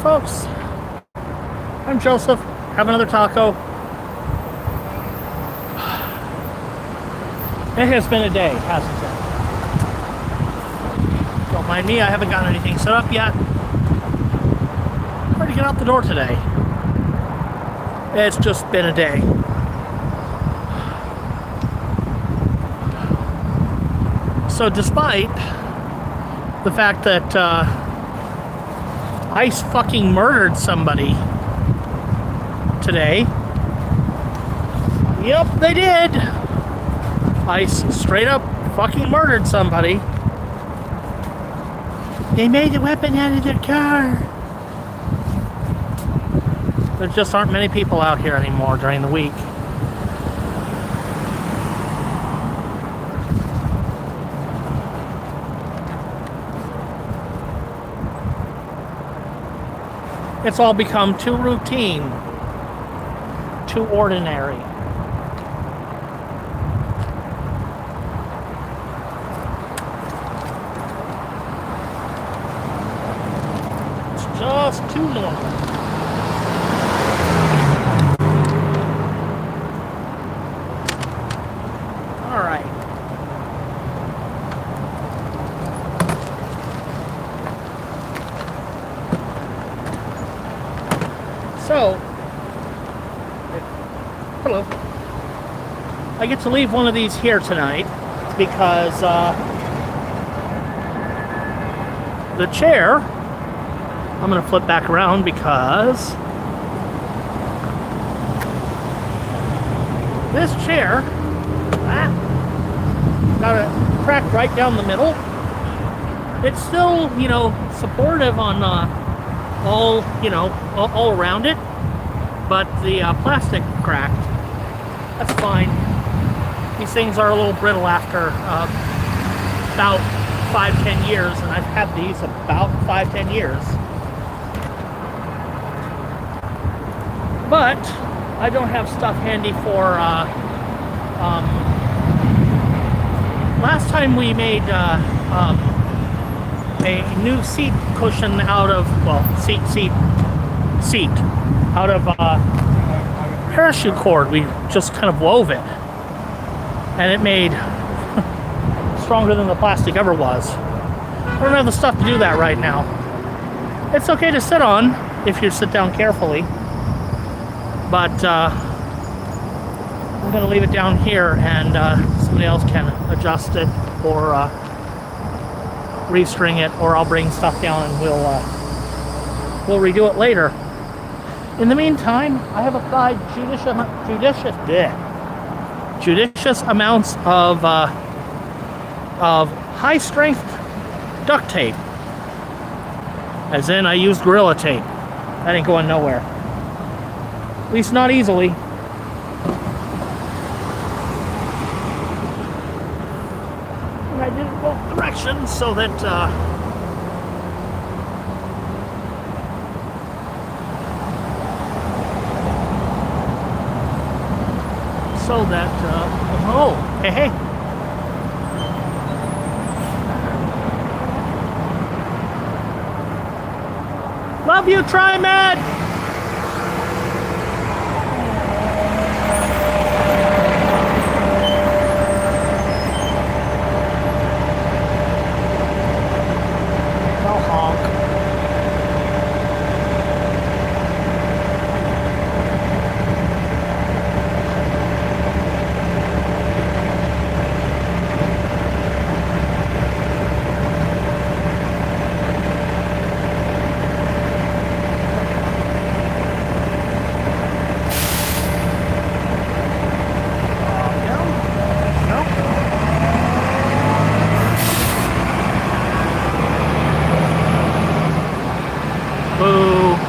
folks. I'm Joseph. Have another taco. It has been a day, hasn't it? Don't mind me, I haven't gotten anything set up yet. Hard to get out the door today. It's just been a day. So despite the fact that ICE fucking murdered somebody today. Yep, they did. ICE straight up fucking murdered somebody. They made the weapon out of their car. There just aren't many people out here anymore during the week. It's all become too routine, too ordinary. It's just too normal. All right. So, hello. I get to leave one of these here tonight because the chair, I'm going to flip back around because this chair got a crack right down the middle. It's still, supportive on all around it, but the plastic cracked. That's fine. These things are a little brittle after about 5-10 years, and I've had these about 5-10 years. But I don't have stuff handy for last time we made a new seat cushion out of, seat out of parachute cord. We just kind of wove it, and it made stronger than the plastic ever was. I don't have the stuff to do that right now. It's okay to sit on if you sit down carefully, but I'm going to leave it down here, and somebody else can adjust it or restring it, or I'll bring stuff down and we'll redo it later. In the meantime, I have applied judicious amounts of high strength duct tape. As in, I used Gorilla Tape. That ain't going nowhere. At least not easily. I did it both directions so that oh, hey. Love you, Tri-Med!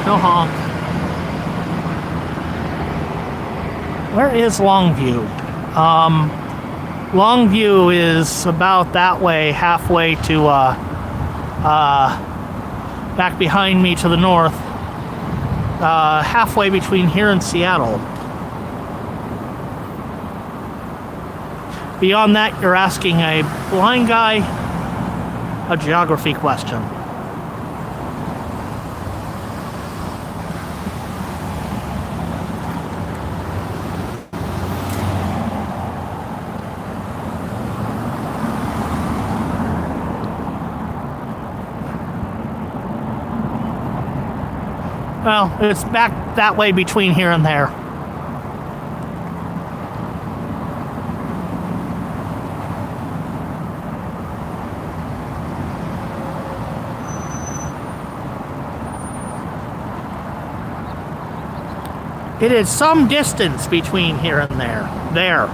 No honk. Where is Longview? Longview is about that way, halfway to back behind me to the north, halfway between here and Seattle. Beyond that, you're asking a blind guy a geography question. Well, it's back that way between here and there. It is some distance between here and there. There.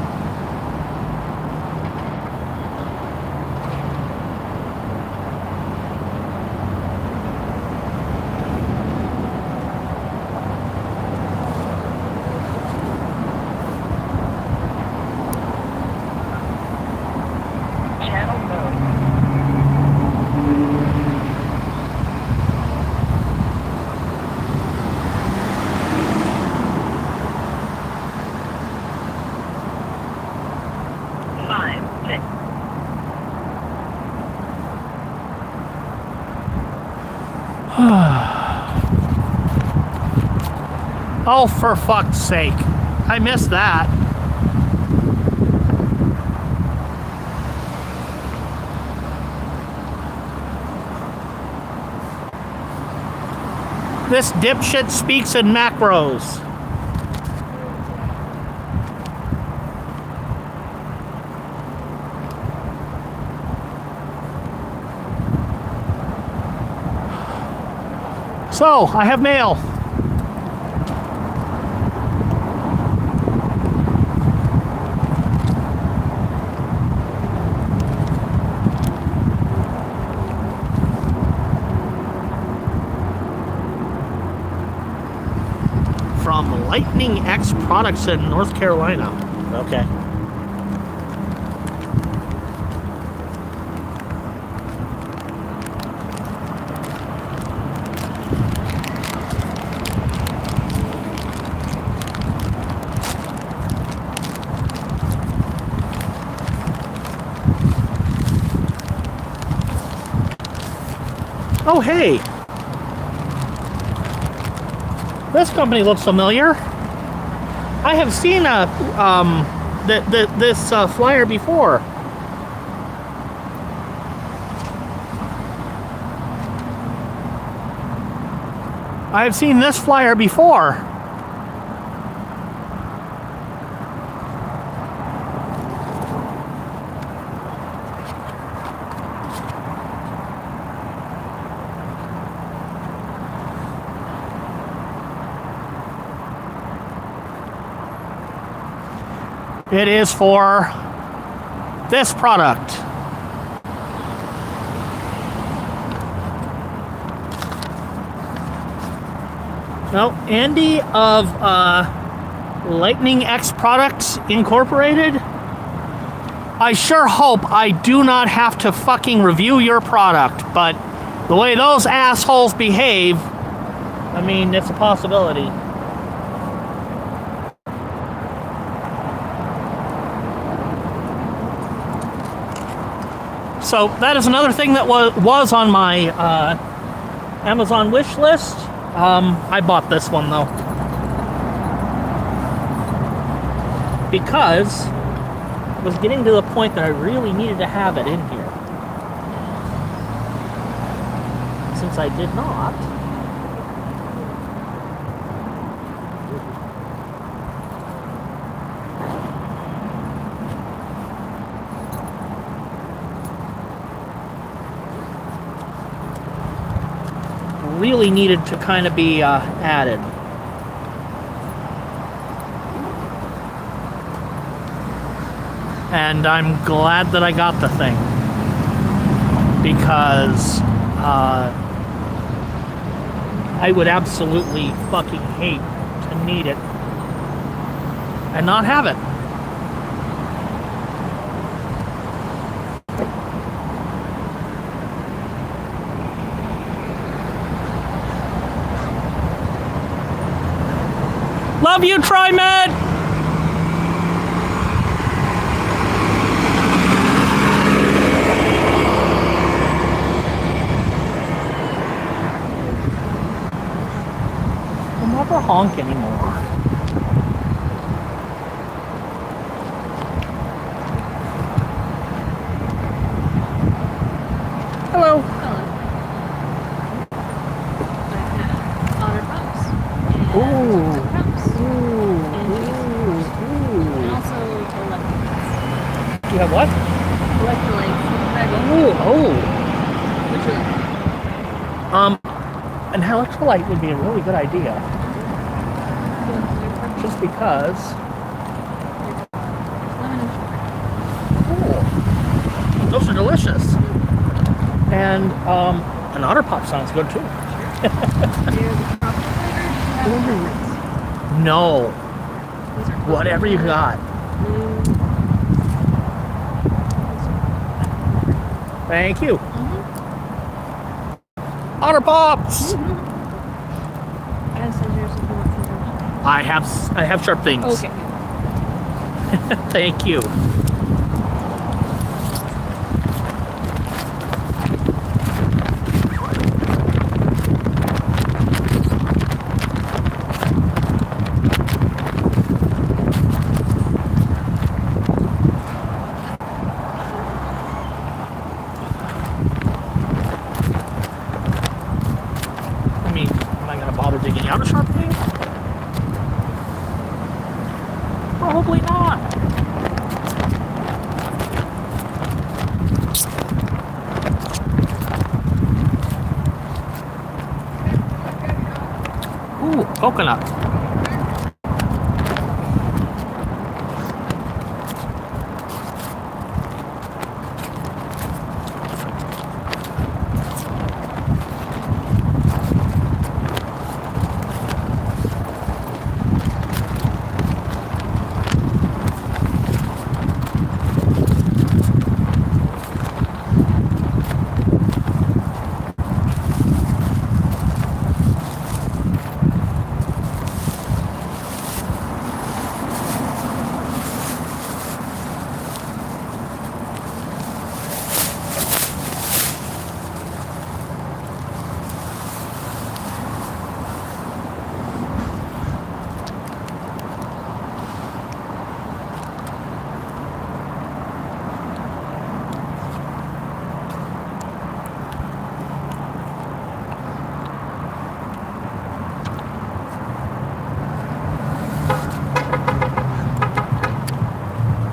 Oh, for fuck's sake. I missed that. This dipshit speaks in macros. So, I have mail. From Lightning X Products in North Carolina. Okay. Oh, hey. This company looks familiar. I have seen this flyer before. I have seen this flyer before. It is for this product. Well, Andy of Lightning X Products Incorporated, I sure hope I do not have to fucking review your product, but the way those assholes behave, I mean, it's a possibility. So that is another thing that was on my Amazon wish list. I bought this one though, because it was getting to the point that I really needed to have it in here. Since I did not, really needed to kind of be added. And I'm glad that I got the thing, because I would absolutely fucking hate to need it and not have it. Love you, TriMed! I'll never honk anymore. Hello. Hello. I have 100 bucks. Ooh. cups, Ooh. and also electrolytes. You have what? Electrolytes. Oh. Which one? An electrolyte would be a really good idea. Just because. Lemon and sugar. Cool. Those are delicious. And an Otter Pop sounds good too. They're the tropical flavor. Do you have preference? No. These are Whatever you got. blue. Thank you. Otter Pops! And so here's some more flavors. I have sharp things. Okay. Thank you. I mean, am I gonna bother digging out a sharp thing? Probably not. Ooh, coconut.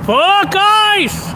Fuck ice!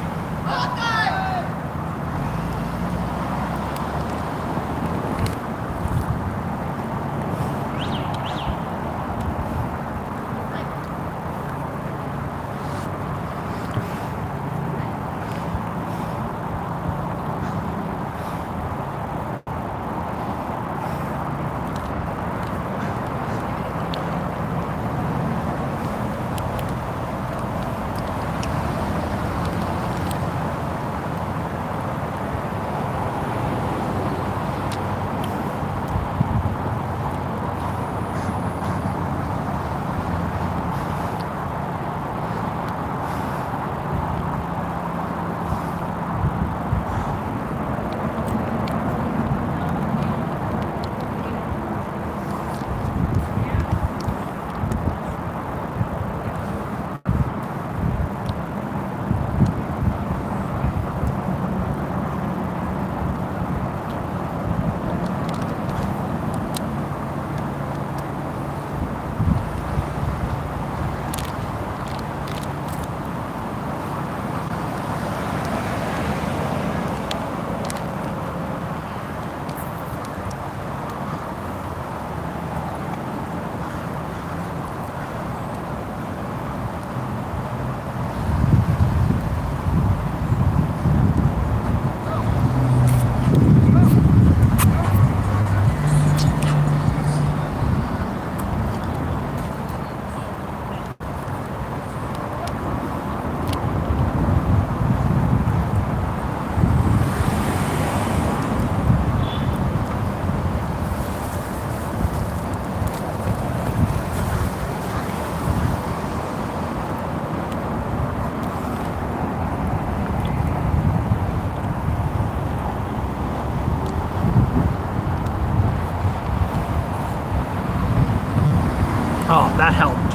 Oh, that helped.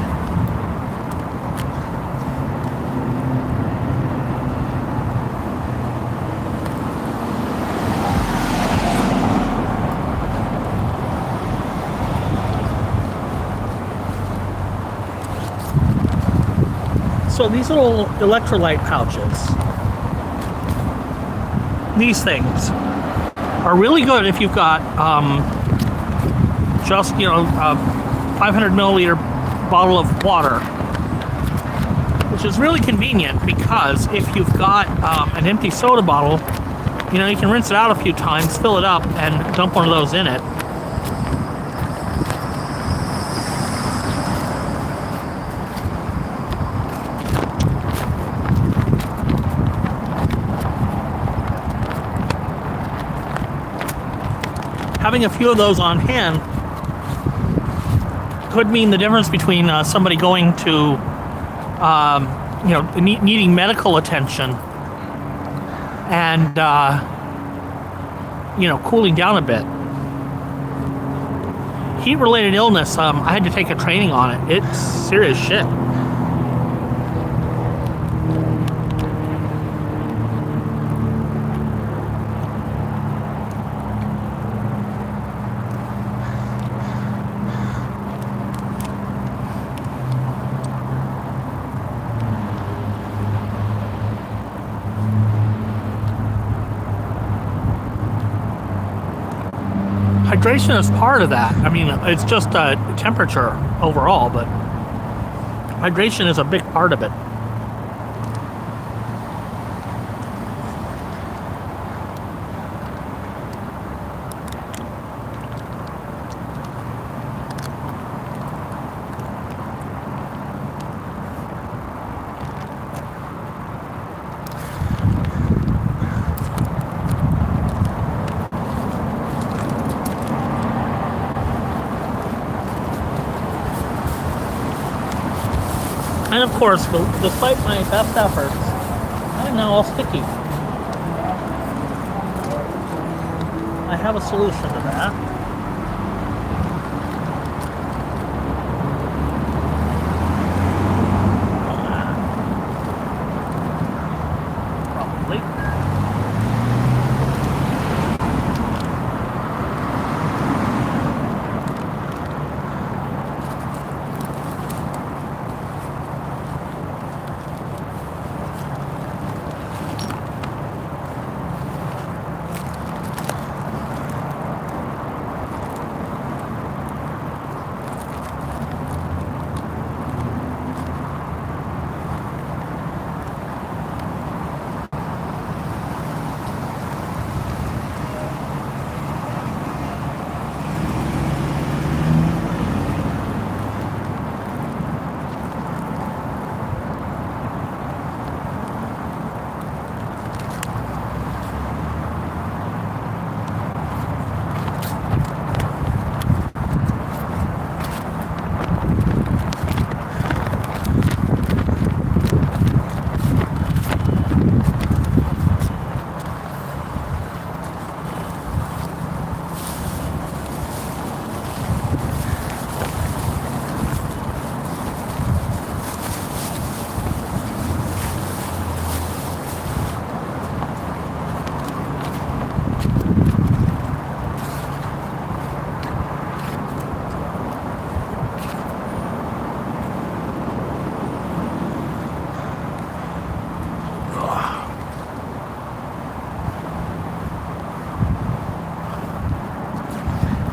So these little electrolyte pouches, these things are really good if you've got just, you know, a 500 milliliter bottle of water, which is really convenient because if you've got an empty soda bottle, you know, you can rinse it out a few times, fill it up, and dump one of those in it. Having a few of those on hand could mean the difference between somebody going to, you know, needing medical attention and, you know, cooling down a bit. Heat-related illness, I had to take a training on it. It's serious shit. Hydration is part of that. I mean, it's just temperature overall, but hydration is a big part of it. And of course, despite my best efforts, I'm now all sticky. I have a solution to that. Probably.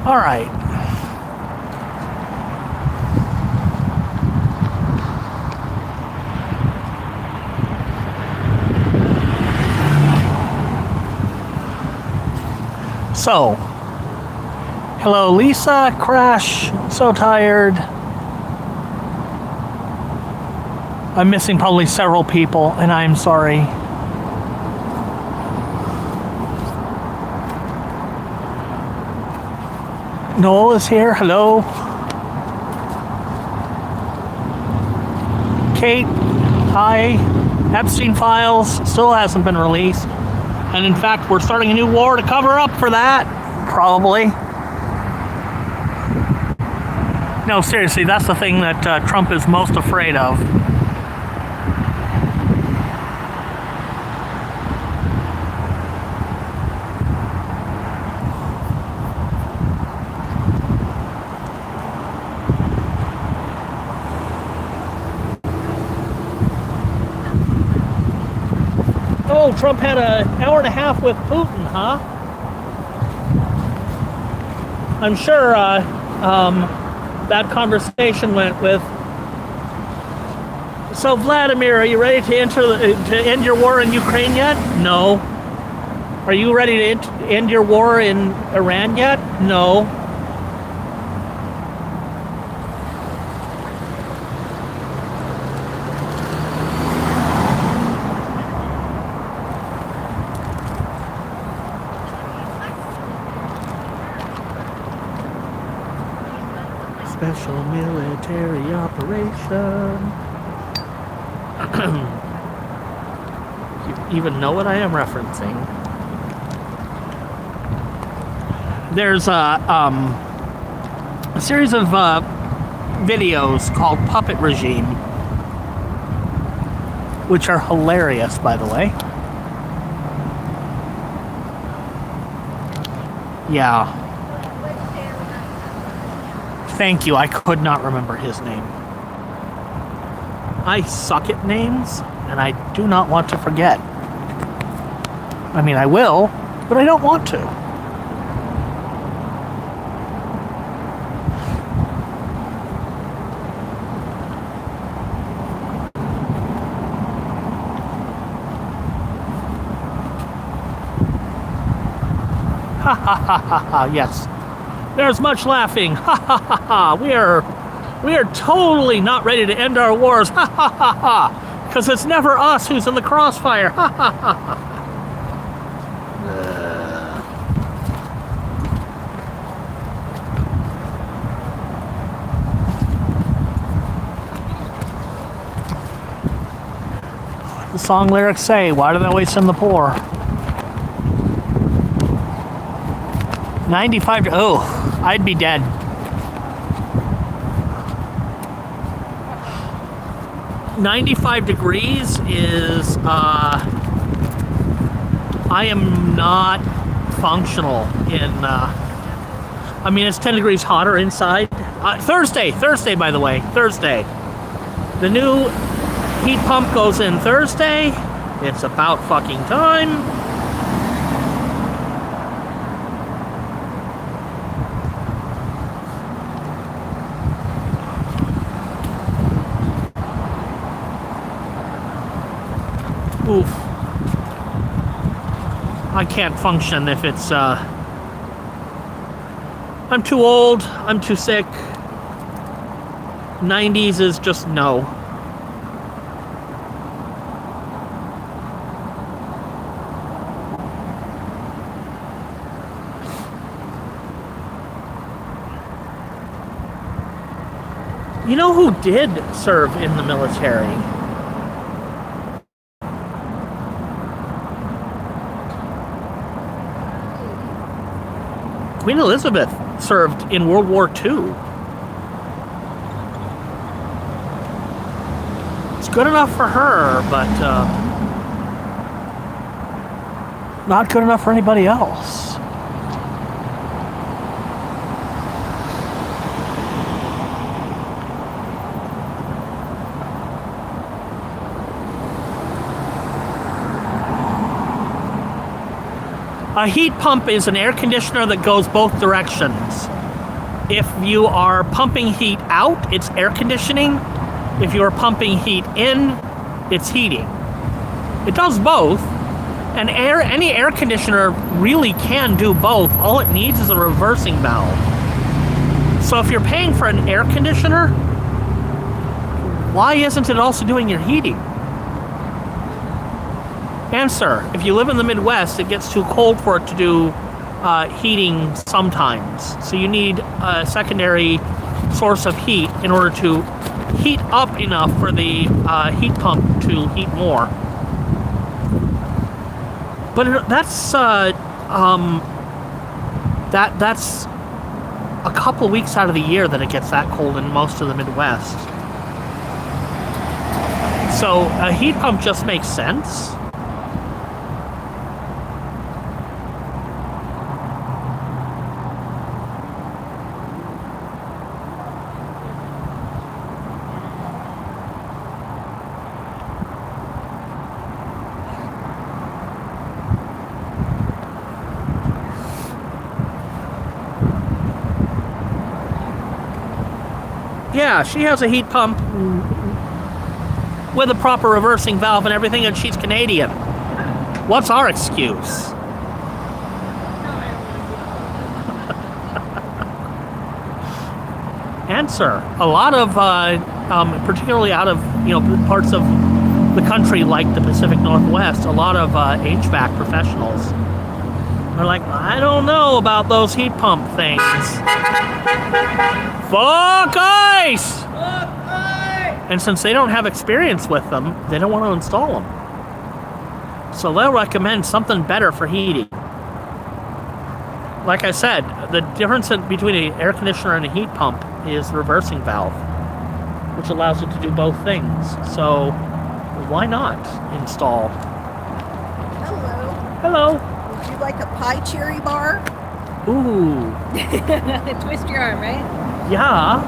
All right. So, hello Lisa, Crash, so tired. I'm missing probably several people, and I'm sorry. Noel is here, hello. Kate, hi. Epstein files still hasn't been released. And in fact, we're starting a new war to cover up for that, probably. No, seriously, that's the thing that Trump is most afraid of. Oh, Trump had an hour and a half with Putin, huh? I'm sure that conversation went with. So, Vladimir, are you ready to end your war in Ukraine yet? No. Are you ready to end your war in Iran yet? No. Special military operation. You even know what I am referencing. There's a series of videos called Puppet Regime, which are hilarious, by the way. Yeah. Thank you, I could not remember his name. I suck at names, and I do not want to forget. I mean, I will, but I don't want to. Ha ha ha ha ha, yes. There's much laughing. Ha ha ha ha. We are totally not ready to end our wars. Ha ha ha ha. Because it's never us who's in the crossfire. Ha ha ha ha. The song lyrics say, why do they always send the poor? 95, oh, I'd be dead. $95 is, I am not functional in, I mean, it's 10 degrees hotter inside. Thursday, by the way, Thursday. The new heat pump goes in Thursday. It's about fucking time. Oof. I can't function if it's, I'm too old, I'm too sick. 90s is just no. You know who did serve in the military? Queen Elizabeth served in World War II. It's good enough for her, but not good enough for anybody else. A heat pump is an air conditioner that goes both directions. If you are pumping heat out, it's air conditioning. If you are pumping heat in, it's heating. It does both. And any air conditioner really can do both. All it needs is a reversing valve. So if you're paying for an air conditioner, why isn't it also doing your heating? Answer, if you live in the Midwest, it gets too cold for it to do heating sometimes. So you need a secondary source of heat in order to heat up enough for the heat pump to heat more. But that's that's a couple weeks out of the year that it gets that cold in most of the Midwest. So a heat pump just makes sense. Yeah, she has a heat pump with a proper reversing valve and everything, and she's Canadian. What's our excuse? Answer. A lot of, particularly out of parts of the country like the Pacific Northwest, a lot of HVAC professionals are like, I don't know about those heat pump things. Fuck ice! Fuck ice! And since they don't have experience with them, they don't want to install them. So they'll recommend something better for heating. Like I said, the difference between an air conditioner and a heat pump is the reversing valve, which allows it to do both things. So why not install? Hello. Hello. Would you like a pie cherry bar? Ooh. Twist your arm, right? Yeah.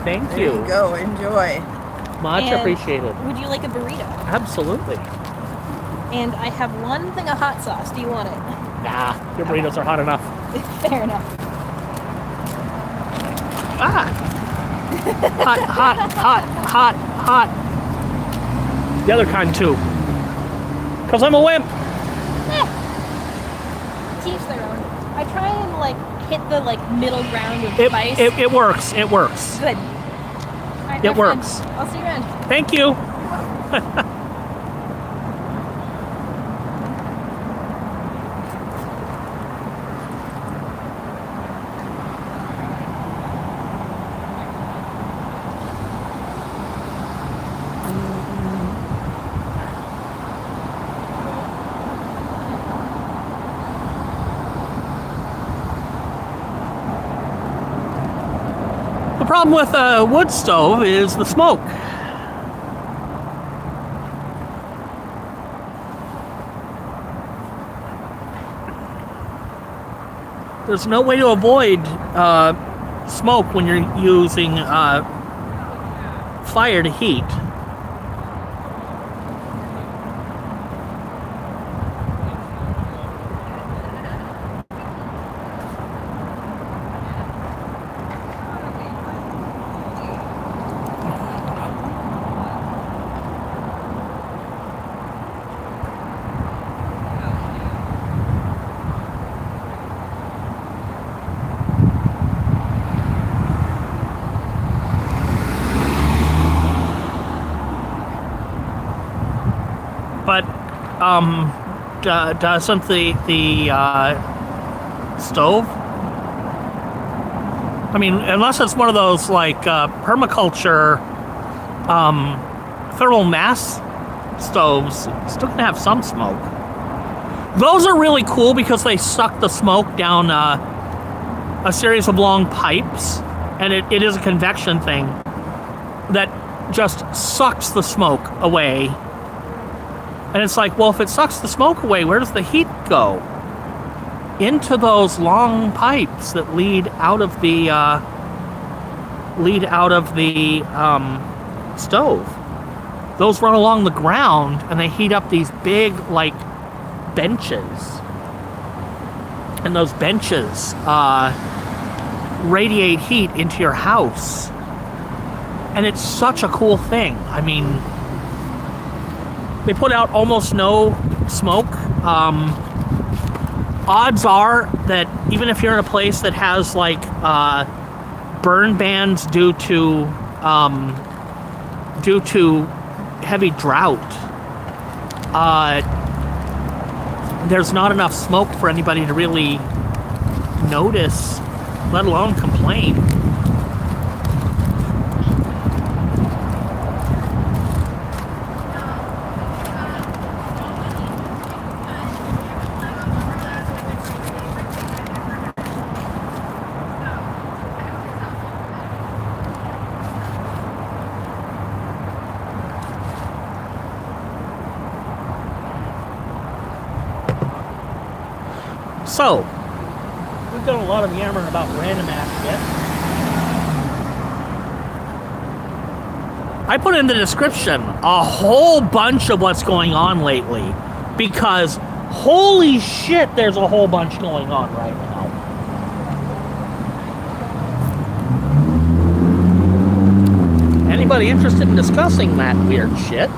Thank There you. you go. Enjoy. Much And appreciated. Would you like a burrito? Absolutely. And I have one thing of hot sauce. Do you want it? Nah, your burritos are hot enough. Fair enough. Ah. Hot, hot, hot, hot, hot. The other kind too. Because I'm a wimp. Teach their own. I try and hit the middle ground of spice. It works. It works. Good. All right, It works. I'll see you around. Thank you. The problem with a wood stove is the smoke. There's no way to avoid smoke when you're using fire to heat. But doesn't the stove? I mean, unless it's one of those permaculture thermal mass stoves, it's still gonna have some smoke. Those are really cool because they suck the smoke down a series of long pipes, and it is a convection thing that just sucks the smoke away. And it's like, well, if it sucks the smoke away, where does the heat go? Into those long pipes that lead out of the stove. Those run along the ground, and they heat up these big benches. And those benches radiate heat into your house. And it's such a cool thing. I mean, they put out almost no smoke. Odds are that even if you're in a place that has burn bans due to heavy drought, there's not enough smoke for anybody to really notice, let alone complain. So, we've done a lot of yammering about random ass shit. I put in the description a whole bunch of what's going on lately, because holy shit, there's a whole bunch going on right now. anybody interested in discussing that weird shit.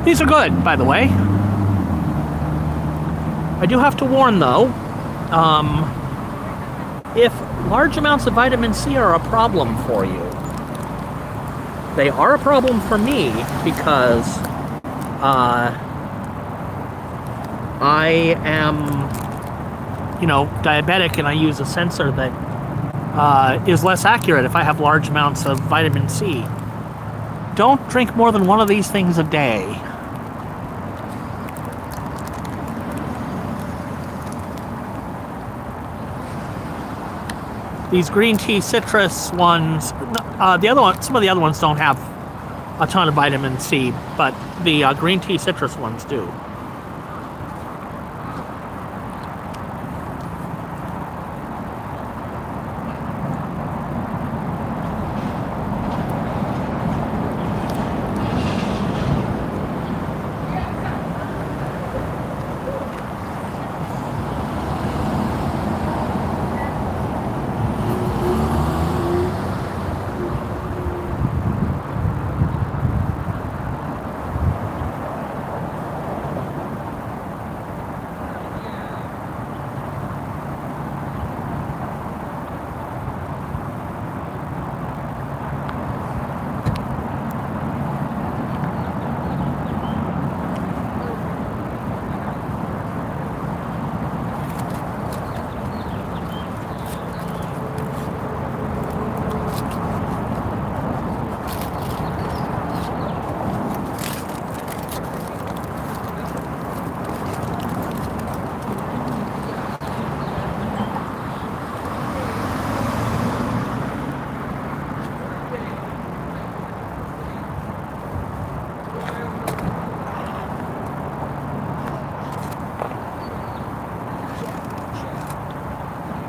These are good, by the way. I do have to warn, though, if large amounts of vitamin C are a problem for you, they are a problem for me because I am, diabetic, and I use a sensor that is less accurate if I have large amounts of vitamin C. Don't drink more than one of these things a day. These green tea citrus ones, some of the other ones don't have a ton of vitamin C, but the green tea citrus ones do.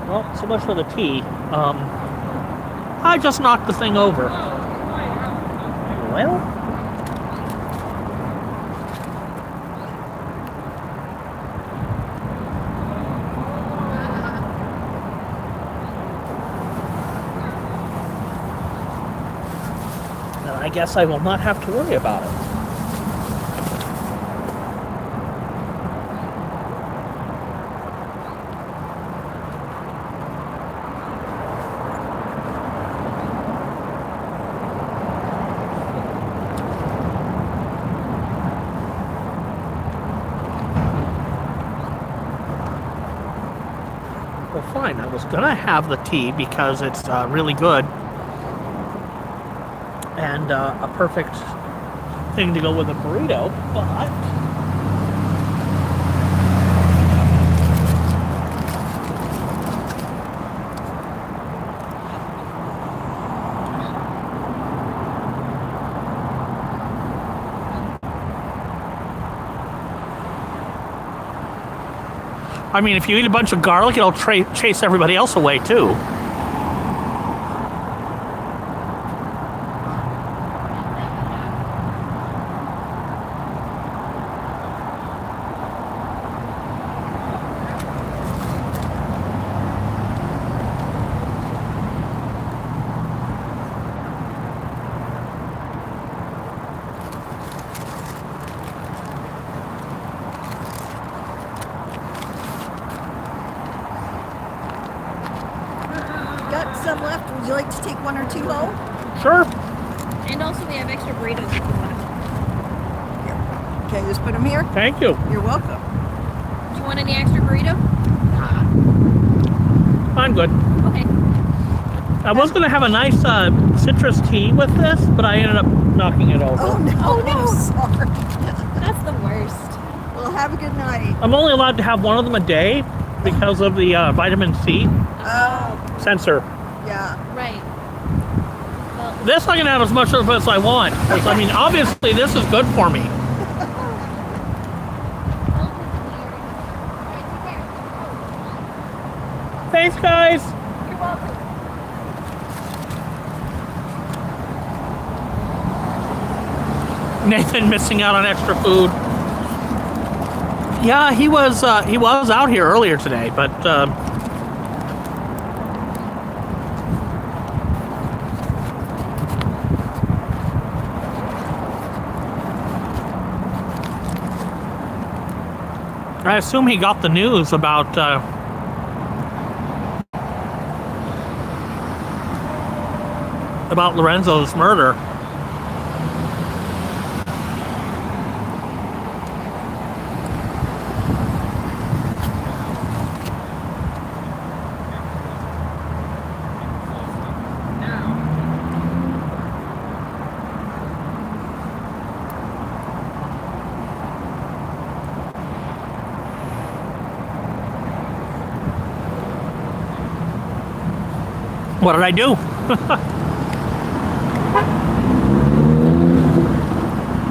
Well, so much for the tea. I just knocked the thing over. Well, then I guess I will not have to worry about it. Well, fine. I was gonna have the tea because it's really good and a perfect thing to go with a burrito, but I mean, if you eat a bunch of garlic, it'll chase everybody else away, too. Got some left. Would you like to take one or two home? Sure. And also we have extra burritos if you want. Here. Okay, just put them here. Thank you. You're welcome. Do you want any extra burrito? I'm good. Okay. I was going to have a nice citrus tea with this, but I ended up knocking it over. Oh, no. Oh, no. Sorry. That's the worst. Well, have a good night. I'm only allowed to have one of them a day because of the vitamin C Oh, sensor. yeah. Right. Well, This I can have as much of as I want. Because, I mean, obviously this is good for me. Thanks, guys. you're welcome. Nathan missing out on extra food. Yeah, he was out here earlier today, but I assume he got the news about Lorenzo's murder. What did I do?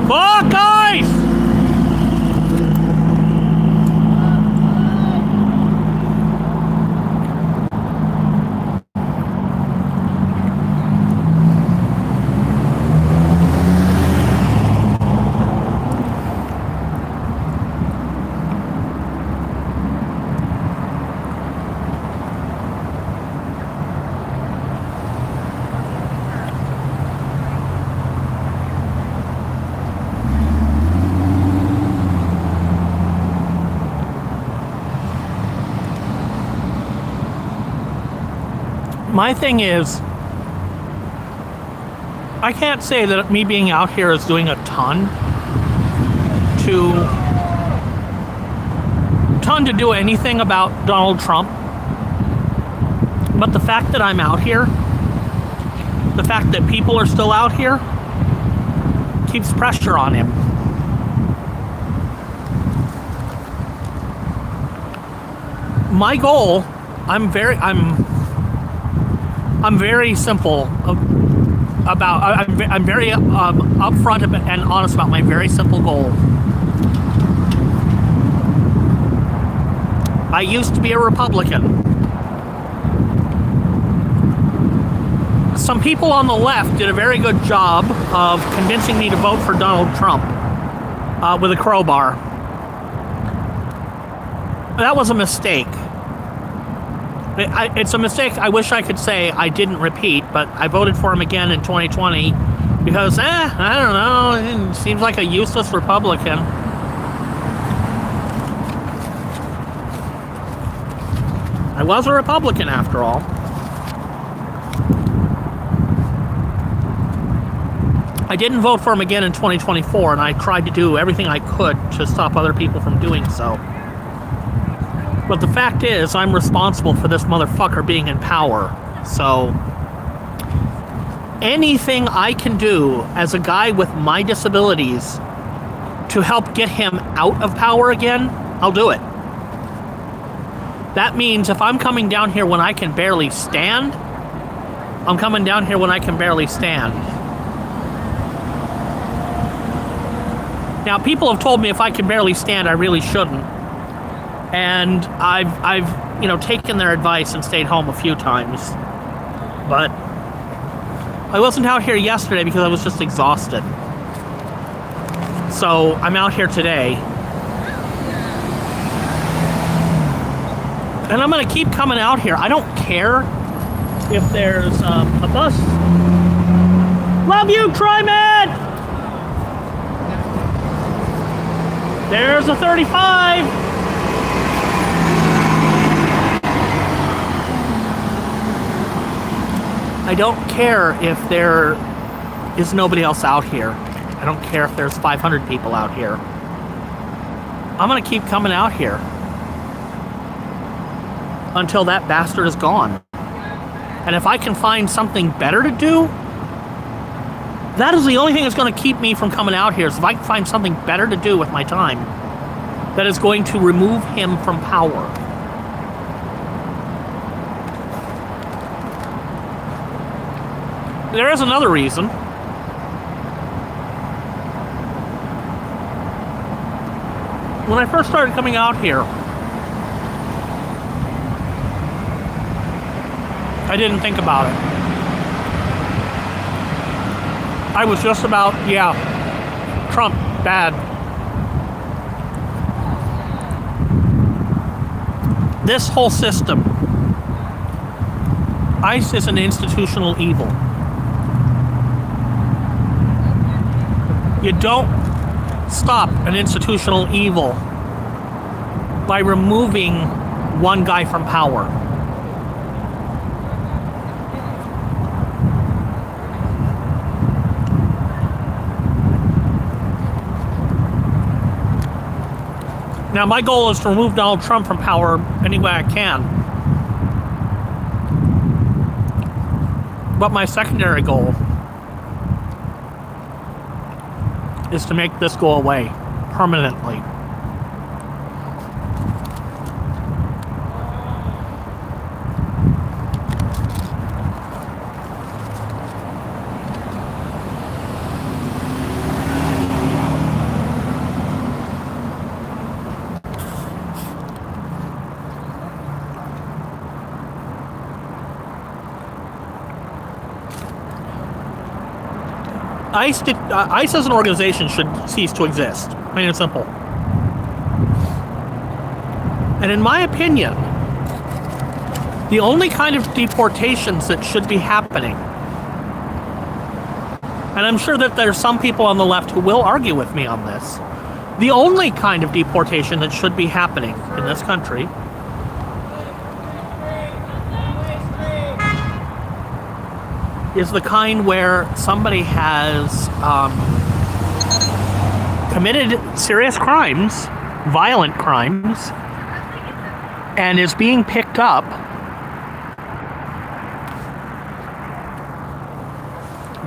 Fuck, guys! My thing is, I can't say that me being out here is doing a ton to do anything about Donald Trump. But the fact that I'm out here, the fact that people are still out here, keeps pressure on him. My goal, I'm very simple about. I'm very upfront and honest about my very simple goal. I used to be a Republican. Some people on the left did a very good job of convincing me to vote for Donald Trump with a crowbar. That was a mistake. It's a mistake I wish I could say I didn't repeat, but I voted for him again in 2020 because, I don't know, it seems like a useless Republican. I was a Republican after all. I didn't vote for him again in 2024, and I tried to do everything I could to stop other people from doing so. But the fact is, I'm responsible for this motherfucker being in power. So, anything I can do as a guy with my disabilities to help get him out of power again, I'll do it. That means if I'm coming down here when I can barely stand, I'm coming down here when I can barely stand. Now, people have told me if I can barely stand, I really shouldn't. And I've taken their advice and stayed home a few times. But I wasn't out here yesterday because I was just exhausted. So I'm out here today. And I'm going to keep coming out here. I don't care if there's a bus. Love you, TriMed! There's a 35. I don't care if there is nobody else out here. I don't care if there's 500 people out here. I'm going to keep coming out here until that bastard is gone. And if I can find something better to do, that is the only thing that's going to keep me from coming out here, is if I can find something better to do with my time that is going to remove him from power. There is another reason. When I first started coming out here, I didn't think about it. I was just about, Trump, bad. this whole system, ICE is an institutional evil. You don't stop an institutional evil by removing one guy from power. Now, my goal is to remove Donald Trump from power any way I can. But my secondary goal is to make this go away permanently. ICE as an organization should cease to exist, plain and simple. And in my opinion, the only kind of deportations that should be happening, and I'm sure that there's some people on the left who will argue with me on this, the only kind of deportation that should be happening in this country is the kind where somebody has committed serious crimes, violent crimes, and is being picked up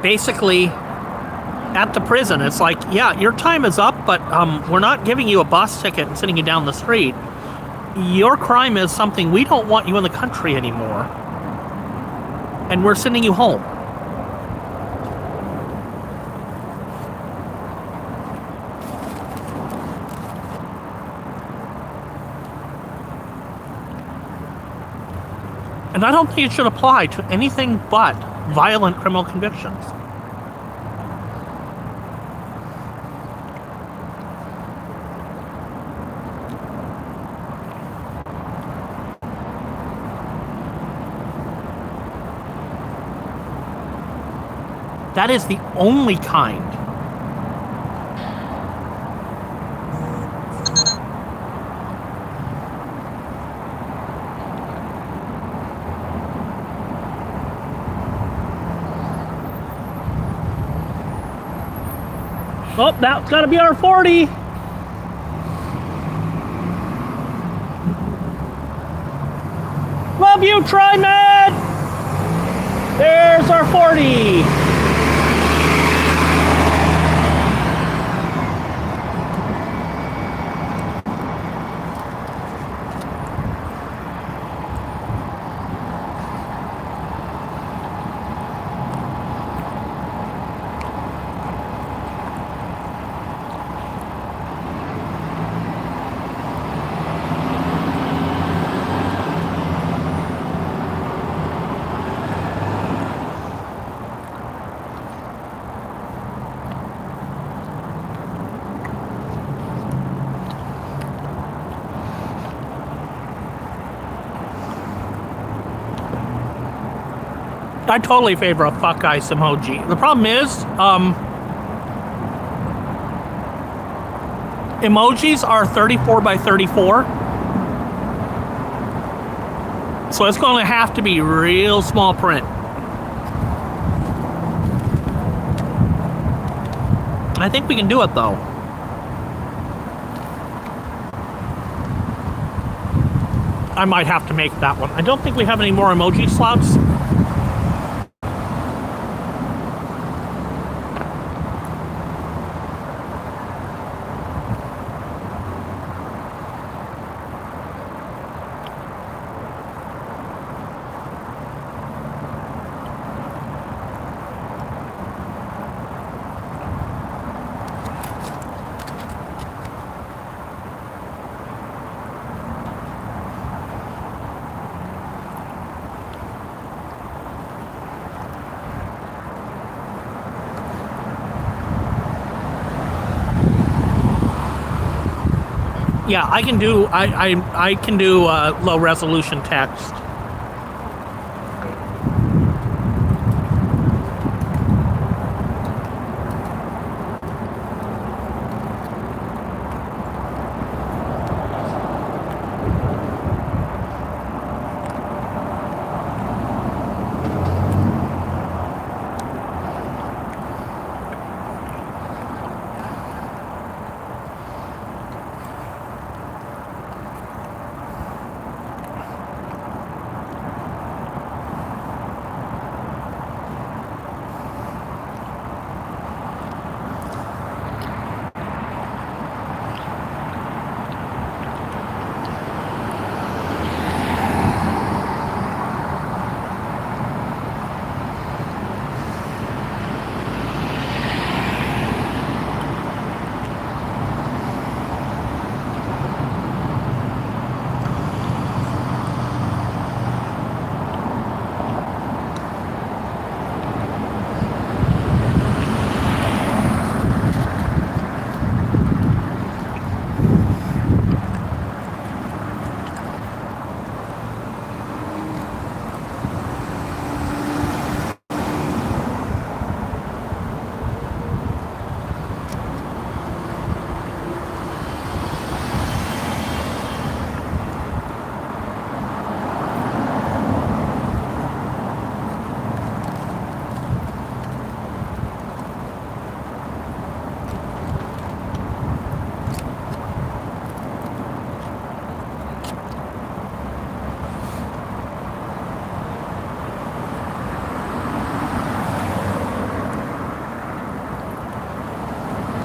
basically at the prison. It's like, yeah, your time is up, but we're not giving you a bus ticket and sending you down the street. Your crime is something we don't want you in the country anymore, and we're sending you home. And I don't think it should apply to anything but violent criminal convictions. That is the only kind. Oh, that's gotta be our 40. Love you, TriMed! There's our 40. I totally favor a fuck ice emoji. The problem is, emojis are 34 by 34. So it's going to have to be real small print. I think we can do it though. I might have to make that one. I don't think we have any more emoji slots. Yeah, I can do I can do low resolution text.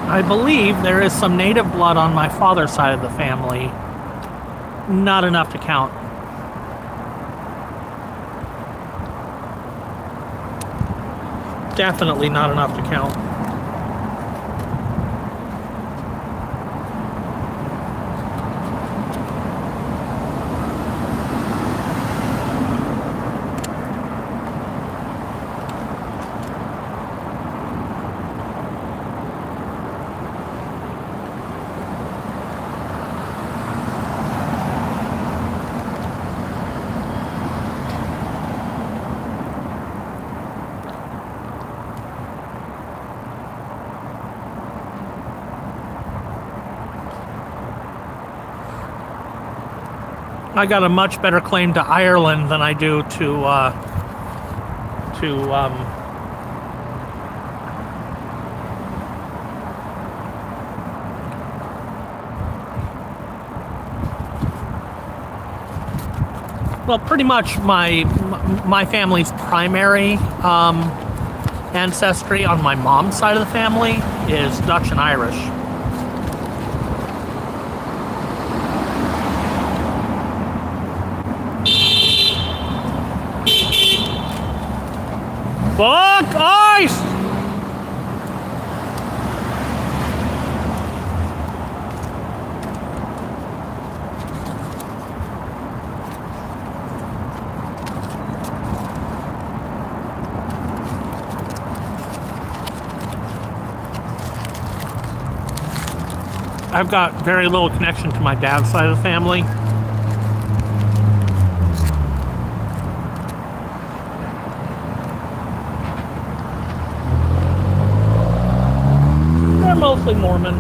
I believe there is some native blood on my father's side of the family. Not enough to count. Definitely not enough to count. I got a much better claim to Ireland than I do to well, pretty much my family's primary ancestry on my mom's side of the family is Dutch and Irish. Fuck ice! I've got very little connection to my dad's side of the family. They're mostly Mormon.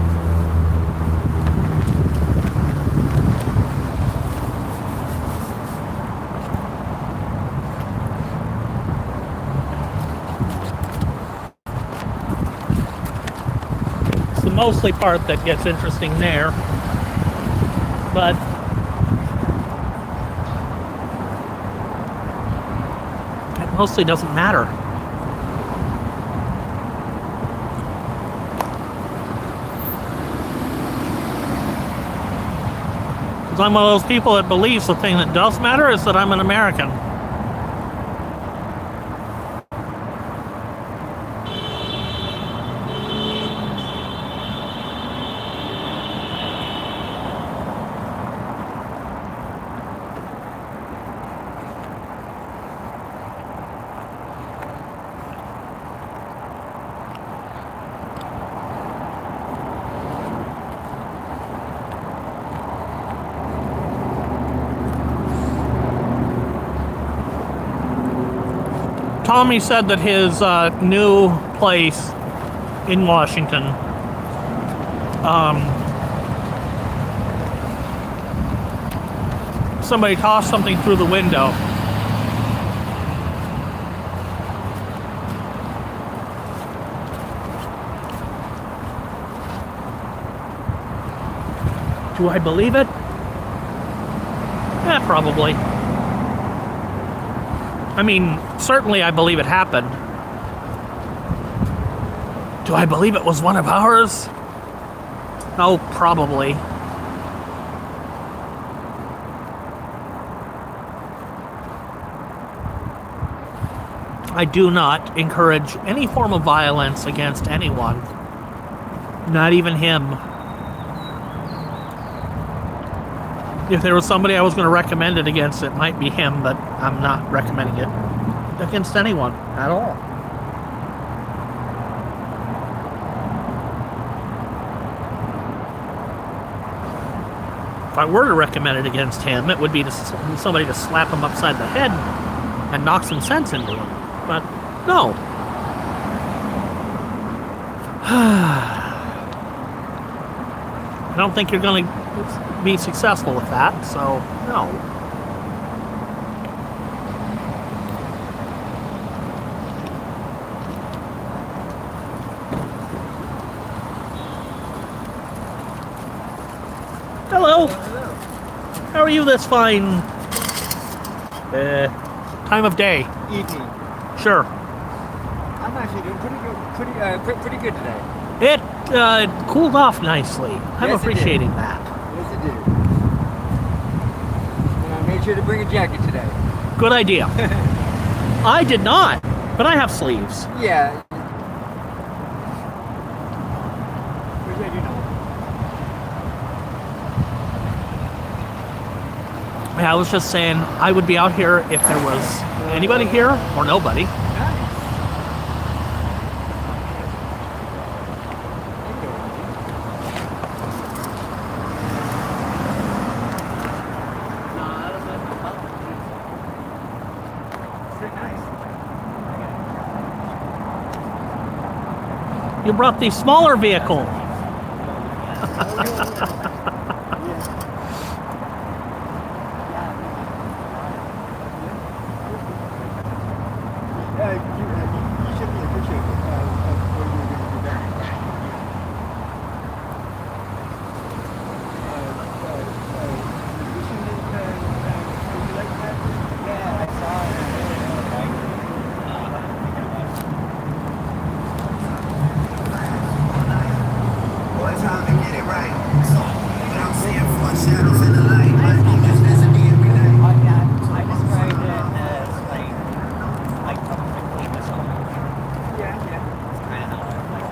It's the mostly part that gets interesting there. But it mostly doesn't matter. I'm one of those people that believes the thing that does matter is that I'm an American. Tommy said that his new place in Washington, somebody tossed something through the window. Do I believe it? Yeah, probably. I mean, certainly I believe it happened. Do I believe it was one of ours? Oh, probably. I do not encourage any form of violence against anyone. Not even him. If there was somebody I was going to recommend it against, it might be him, but I'm not recommending it against anyone at all. If I were to recommend it against him, it would be to somebody to slap him upside the head and knock some sense into him. But no. I don't think you're going to be successful with that, so no. Hello. How are you this fine time of day? Evening. Sure. I'm actually doing pretty good today. It cooled off nicely. I'm Yes, it appreciating did. that. Yes, it did. And I made sure to bring a jacket today. Good idea. I did not, but I have sleeves. Yeah. Which I do know. I was just saying I would be out here if there was anybody here or nobody. Nice. You brought the smaller vehicle. You should be appreciative of what you're going to do there. Yeah, I saw it. Boy, time to get it right. So, you don't see it for shadows in the light, but you just listen to every night. I described it as like perfectly myself. Yeah, yeah. Kind of how I like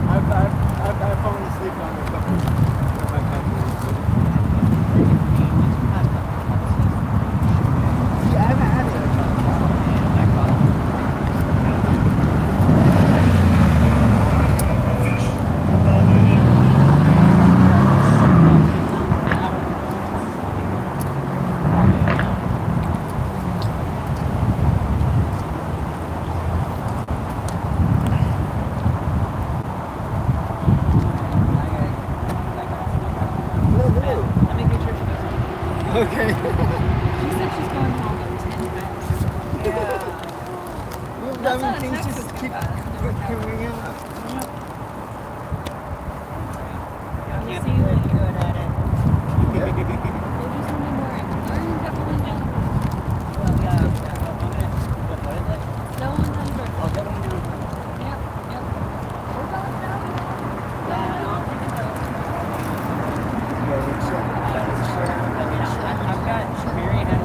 that's how I've fallen asleep on a couple of my packets. Yeah, I haven't had it. Let me get your shoes. Okay. She said she's going home in 10 minutes. Well, That's I not mean, a things text. just keep coming up. We'll see you when you're good at it. Yeah. We'll do something more. I'm definitely down. Well, yeah, what is it? No one's on the Oh, that one down. Yep, yep. We're going down. Yeah, no, Yeah, it's, I mean, I've got Mary had a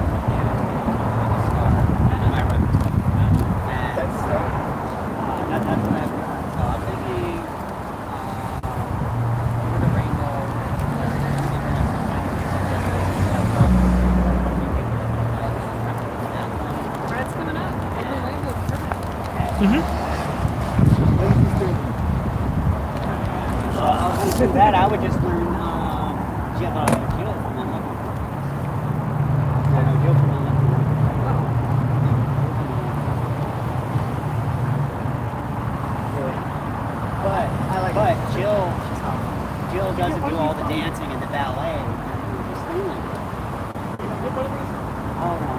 my room. And that's that's what I've so I've been So that I would just learn Jill from unlucky. I know Jill from unlucky. But Jill doesn't do all the dancing and the ballet. Oh no.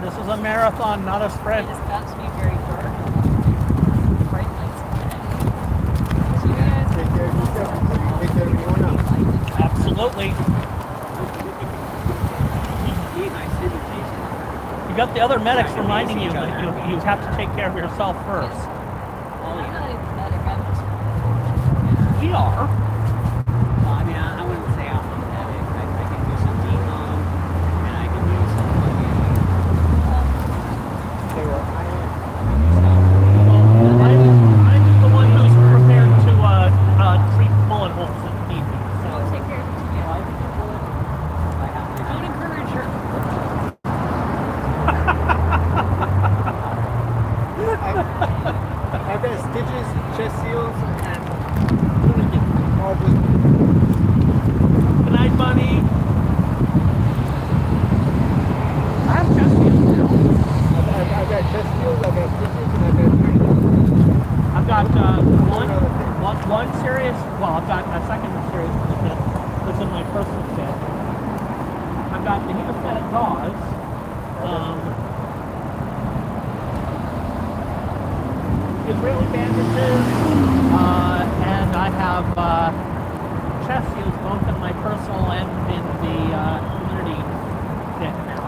This is a marathon, not a sprint. It's about to be very dark. Bright lights ahead. So you guys Take care of yourself. Take care of everyone else. Absolutely. You got the other medics reminding you that you have to take care of yourself first. I'm not even better. I'm just We are. Well, I mean, I wouldn't say I'm pathetic. I can do some decom, and I can do some I'm the one who's prepared to treat bullet holes if need be. I'll take care of it. Yeah. Don't encourage her. I've got stitches, chest seals, and all this. Good night, Bunny. I have chest seals now. I've got chest seals, I've got stitches, and I've got trees. I've got one serious, well, I've got a second serious kit that's in my personal kit. I've got the hemostatic gauze. Israeli bandages, and I have chest seals both in my personal and in the community kit now.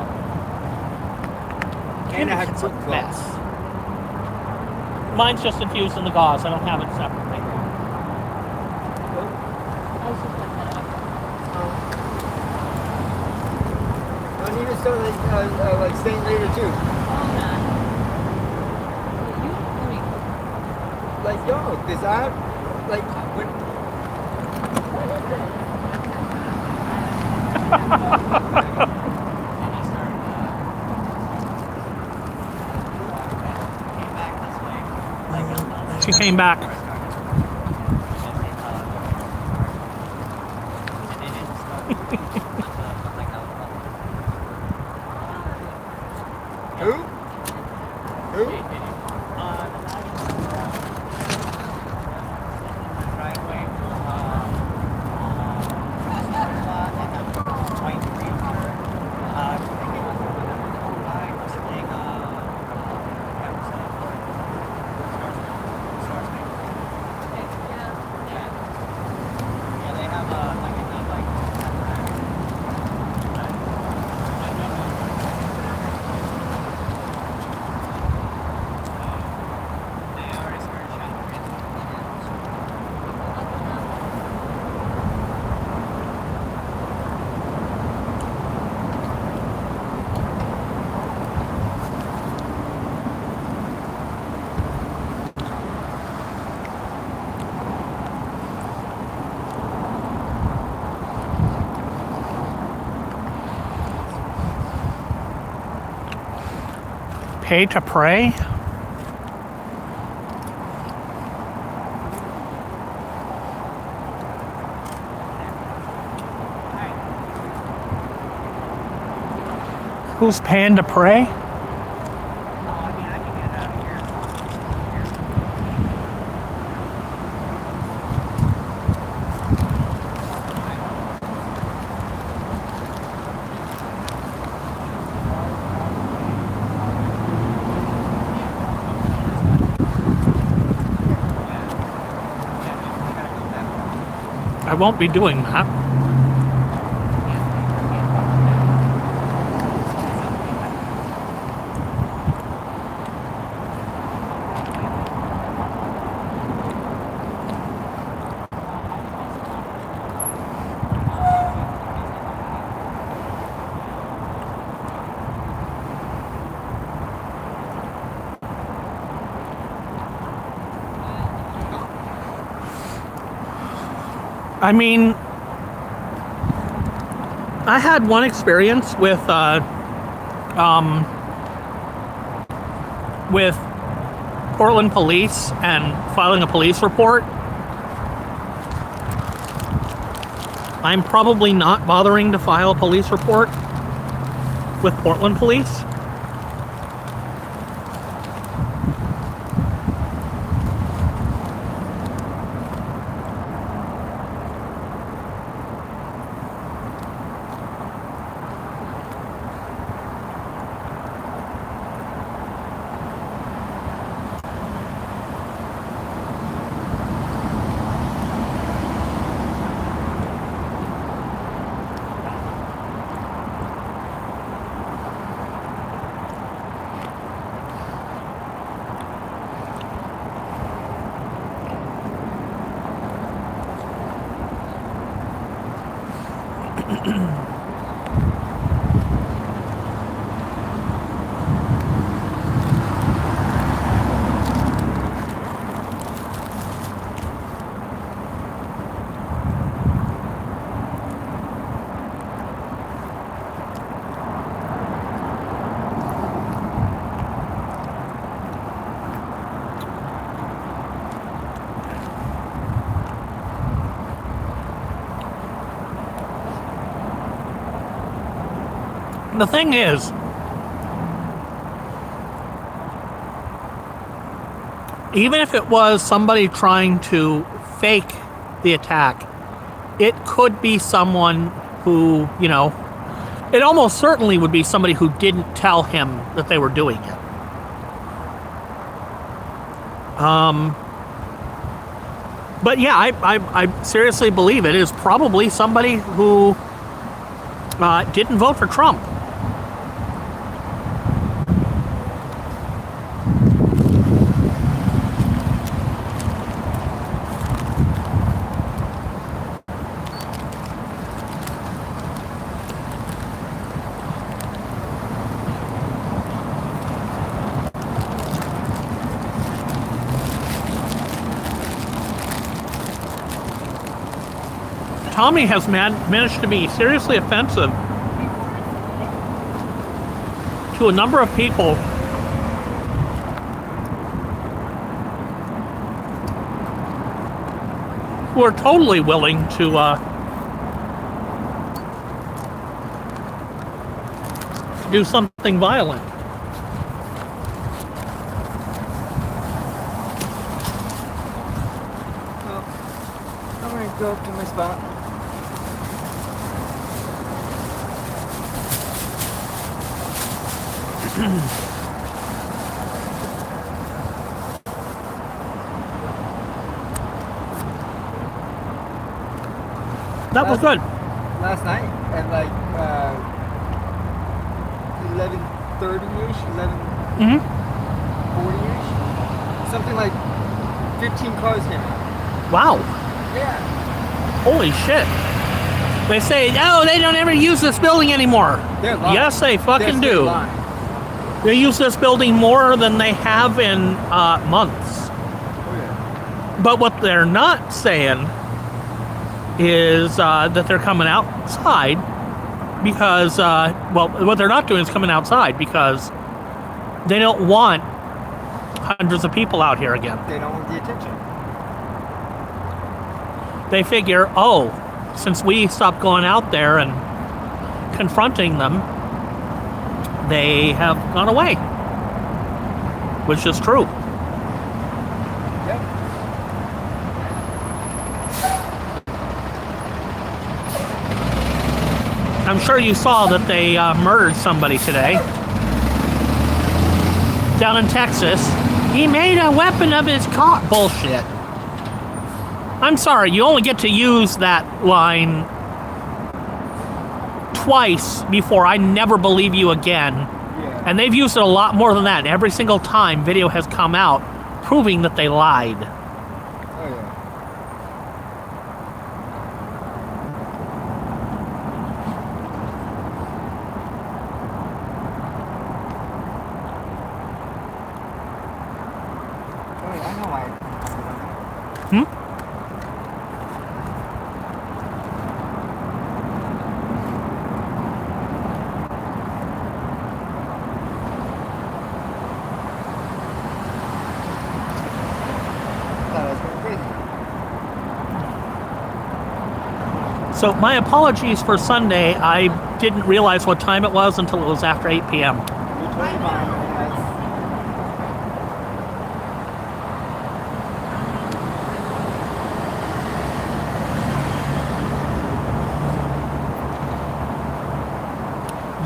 And I have It's a quick mess. gloves. Mine's just infused in the gauze. I don't have it separately. I was just looking that up. I need to start like staying later too. Oh, no. You, I mean, Like yo, cause I have like when what is it? She came back. who? Who? Pay to pray? Who's paying to pray? I won't be doing that. I mean, I had one experience with Portland police and filing a police report. I'm probably not bothering to file a police report with Portland police. The thing is, even if it was somebody trying to fake the attack, it could be someone who, you know, it almost certainly would be somebody who didn't tell him that they were doing it. But yeah, I seriously believe it is probably somebody who didn't vote for Trump. Tommy has managed to be seriously offensive to a number of people who are totally willing to do something violent. Well, I'm gonna go up to my spot. That was good. Last night at like 11:30ish, 11:40ish, something like 15 cars hit me. Wow. Yeah. Holy shit. They say, oh, they don't ever use this building anymore. They're lying. Yes, they fucking They're do. lying. They use this building more than they have in months. Oh yeah. But what they're not saying is that they're coming outside because, well, what they're not doing is coming outside because they don't want hundreds of people out here again. They don't want the attention. They figure, oh, since we stopped going out there and confronting them, they have gone away, which is true. Yep. I'm sure you saw that they murdered somebody today down in Texas. He made a weapon of his car. Bullshit. I'm sorry, you only get to use that line twice before I never believe you again. Yeah. And they've used it a lot more than that. Every single time video has come out proving that they lied. Oh yeah. Oh, yeah, I know why. So my apologies for Sunday. I didn't realize what time it was until it was after 8 p.m. You're totally fine.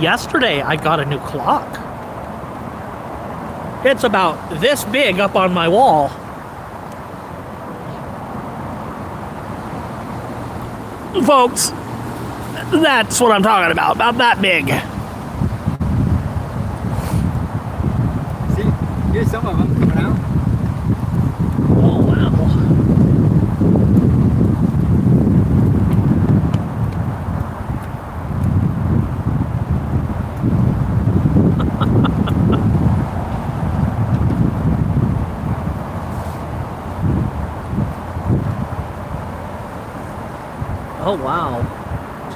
Yesterday, I got a new clock. It's about this big up on my wall. Folks, that's what I'm talking about that big. See, here's some of them coming out. Oh, wow. Oh, wow.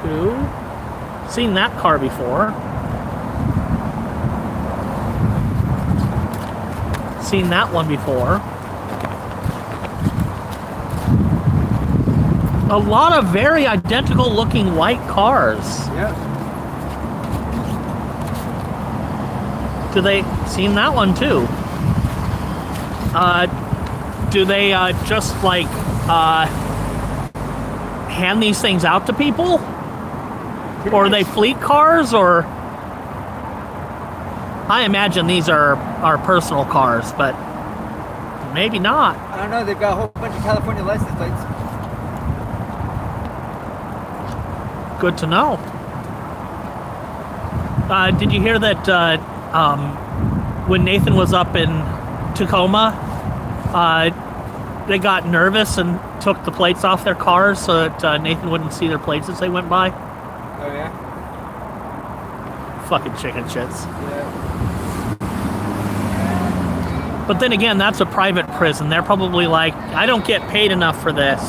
2. Seen that car before. Seen that one before. A lot of very identical looking white cars. Yep. Do they seen that one too? Do they just like hand these things out to people? Or are they fleet cars? Or I imagine these are personal cars, but maybe not. I don't know. They've got a whole bunch of California license plates. Good to know. Did you hear that when Nathan was up in Tacoma, they got nervous and took the plates off their cars so that Nathan wouldn't see their plates as they went by? Oh, yeah? Fucking chicken shits. Yeah. But then again, that's a private prison. They're probably like, I don't get paid enough for this.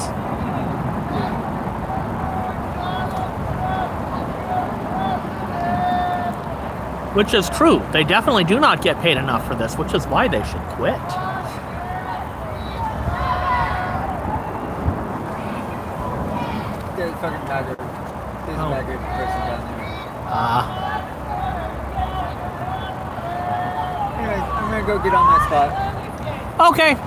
Which is true. They definitely do not get paid enough for this, which is why they should quit. There's fucking Tiger. There's Oh. a Tiger person down there. Anyways, I'm gonna go get on my spot. Okay.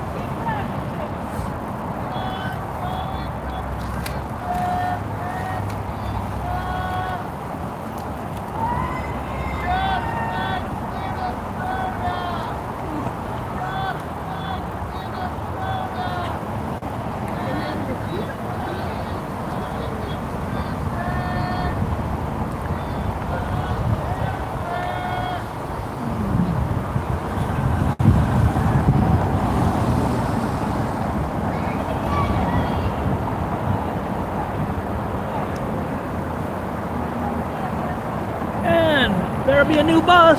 There'll be a new bus.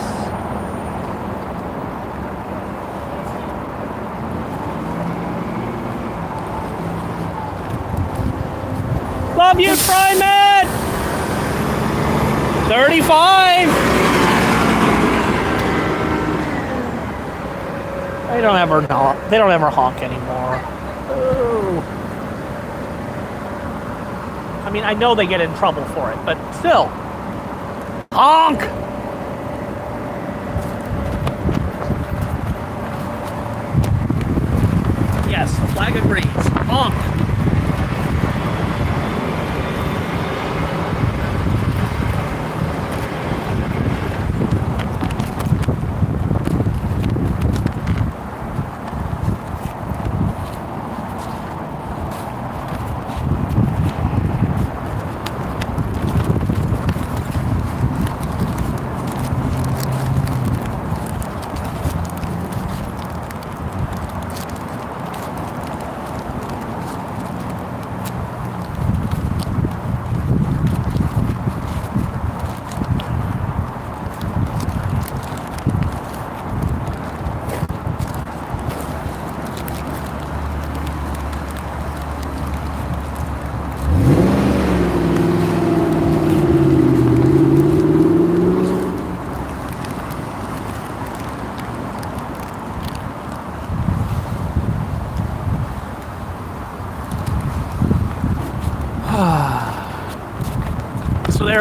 Love you, Primate! 35! They don't ever honk anymore. Ooh. I mean, I know they get in trouble for it, but still. Honk! Yes, the flag agrees. Honk!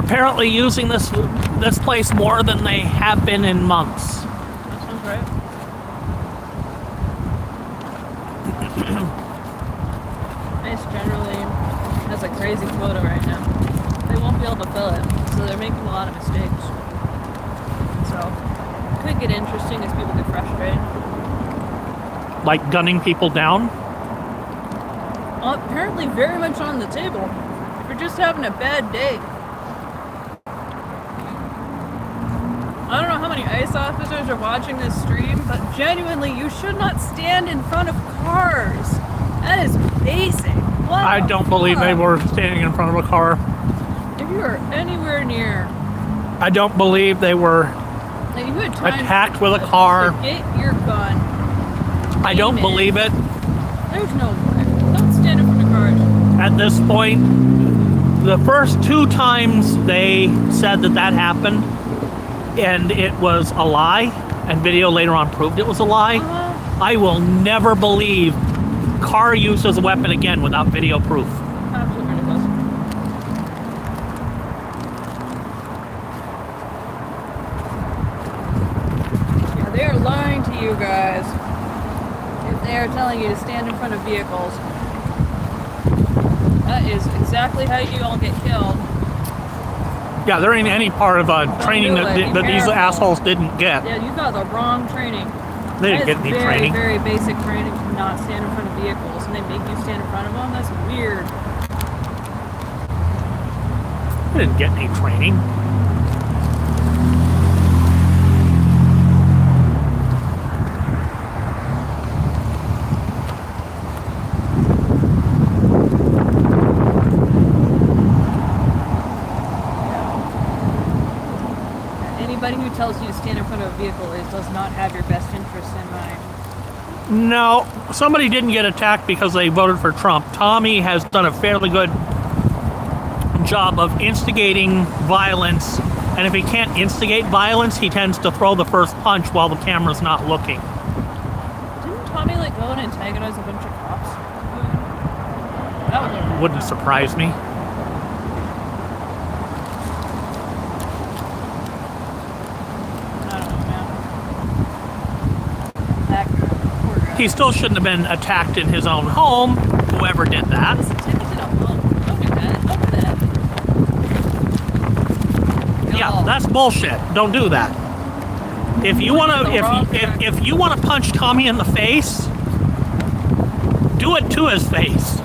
apparently using this place more than they have been in months. That sounds right. Ice generally has a crazy quota right now. They won't be able to fill it, so they're making a lot of mistakes. So, it could get interesting as people get frustrated. Like gunning people down. Apparently very much on the table. If you're just having a bad day. I don't know how many ICE officers are watching this stream, but genuinely, you should not stand in front of cars. That is basic. What I the don't believe they fuck? were standing in front of a car. If you are anywhere near, I don't believe they were like, you had time attacked with a car. to get your gun. I don't Aim it. believe it. There's no way. Don't stand in front of cars. At this point, the first 2 times they said that happened, and it was a lie, and video later on proved it was a lie. I will never believe car use as a weapon again without video proof. Absolutely ridiculous. Yeah, they are lying to you guys. If they are telling you to stand in front of vehicles. That is exactly how you all get killed. Yeah, there ain't any part of training do that, it. Be that these careful. assholes didn't get. Yeah, you got the wrong training. They didn't That get is any training. Very basic training to not stand in front of vehicles, and they make you stand in front of them. That's weird. They didn't get any training. Anybody who tells you to stand in front of a vehicle does not have your best interests in mind. No, somebody didn't get attacked because they voted for Trump. Tommy has done a fairly good job of instigating violence, and if he can't instigate violence, he tends to throw the first punch while the camera's not looking. Didn't Tommy go and antagonize a bunch of cops? That was a Wouldn't surprise me. I don't know, man. That guy, poor guy. He still shouldn't have been attacked in his own home, whoever did that. Listen, take it to the home. Don't do that. Don't do that. Yeah, No. that's bullshit. Don't do that. If you want to, if you want to punch Tommy in the face, do it to his face.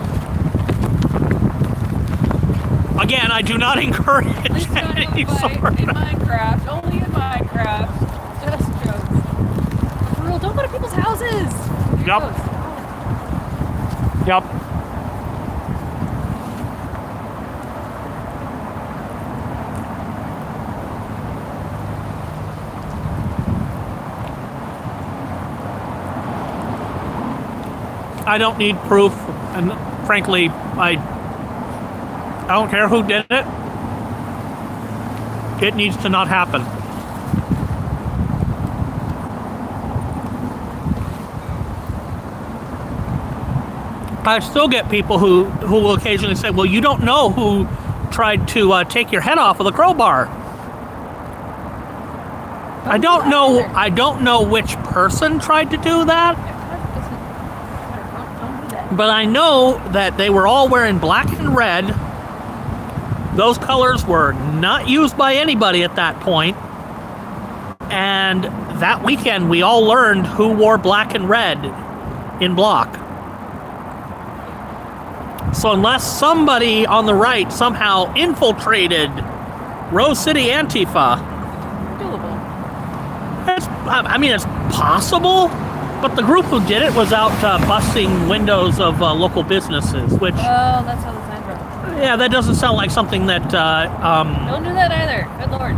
Again, I do not encourage At least not in any a fight sort in of. Minecraft. Only in Minecraft. Just jokes. For real, don't go to people's houses. Yup. Gross. Yep. I don't need proof, and frankly, I don't care who did it. It needs to not happen. I still get people who will occasionally say, well, you don't know who tried to take your head off with a crowbar. I don't know which person tried to do that, Don't do that. but I know that they were all wearing black and red. Those colors were not used by anybody at that point. And that weekend, we all learned who wore black and red in block. So unless somebody on the right somehow infiltrated Rose City Antifa, Doable. it's possible, but the group who did it was out busting windows of local businesses, which, Oh, that's how the signs are. yeah, that doesn't sound like something that, Don't do that either. Good lord.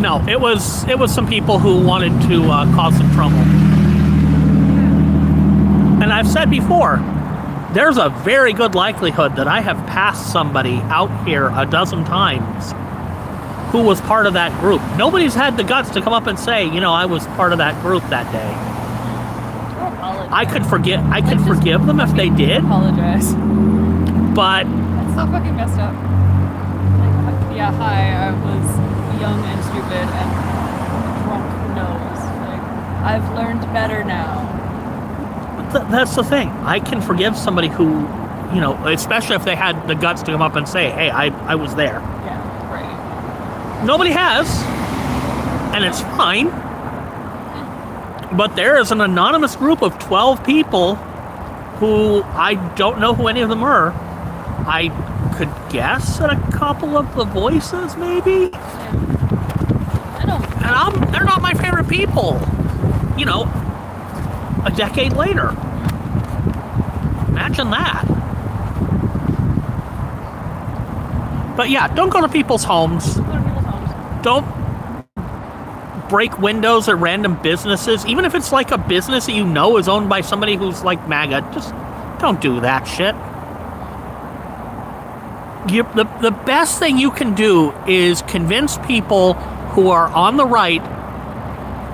no, it was some people who wanted to cause some trouble. And I've said before, there's a very good likelihood that I have passed somebody out here a dozen times who was part of that group. Nobody's had the guts to come up and say, I was part of that group that day. Don't apologize. I could forgive them if they did. Apologize. But That's so fucking messed up. Like, yeah, hi, I was young and stupid and drunk knows. Like, I've learned better now. that's the thing. I can forgive somebody who, you know, especially if they had the guts to come up and say, hey, I was there. Yeah, right. Nobody has, and it's fine. But there is an anonymous group of 12 people who I don't know who any of them are. I could guess at a couple of the voices, maybe. I don't. And they're not my favorite people. You know, a decade later. Imagine that. But yeah, don't go to people's homes. Go to people's homes. Don't break windows at random businesses. Even if it's like a business that you know is owned by somebody who's like MAGA, just don't do that shit. The best thing you can do is convince people who are on the right,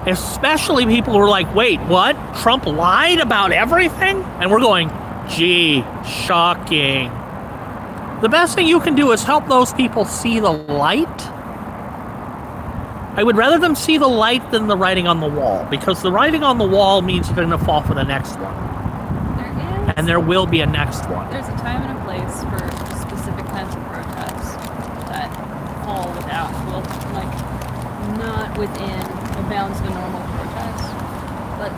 especially people who are like, wait, what? Trump lied about everything? And we're going, gee, shocking. The best thing you can do is help those people see the light. I would rather them see the light than the writing on the wall, because the writing on the wall means you're going to fall for the next one. There is. And there will be a next one. There's a time and a place for specific kinds of protests that fall without, well, like, not within the bounds of a normal protest. But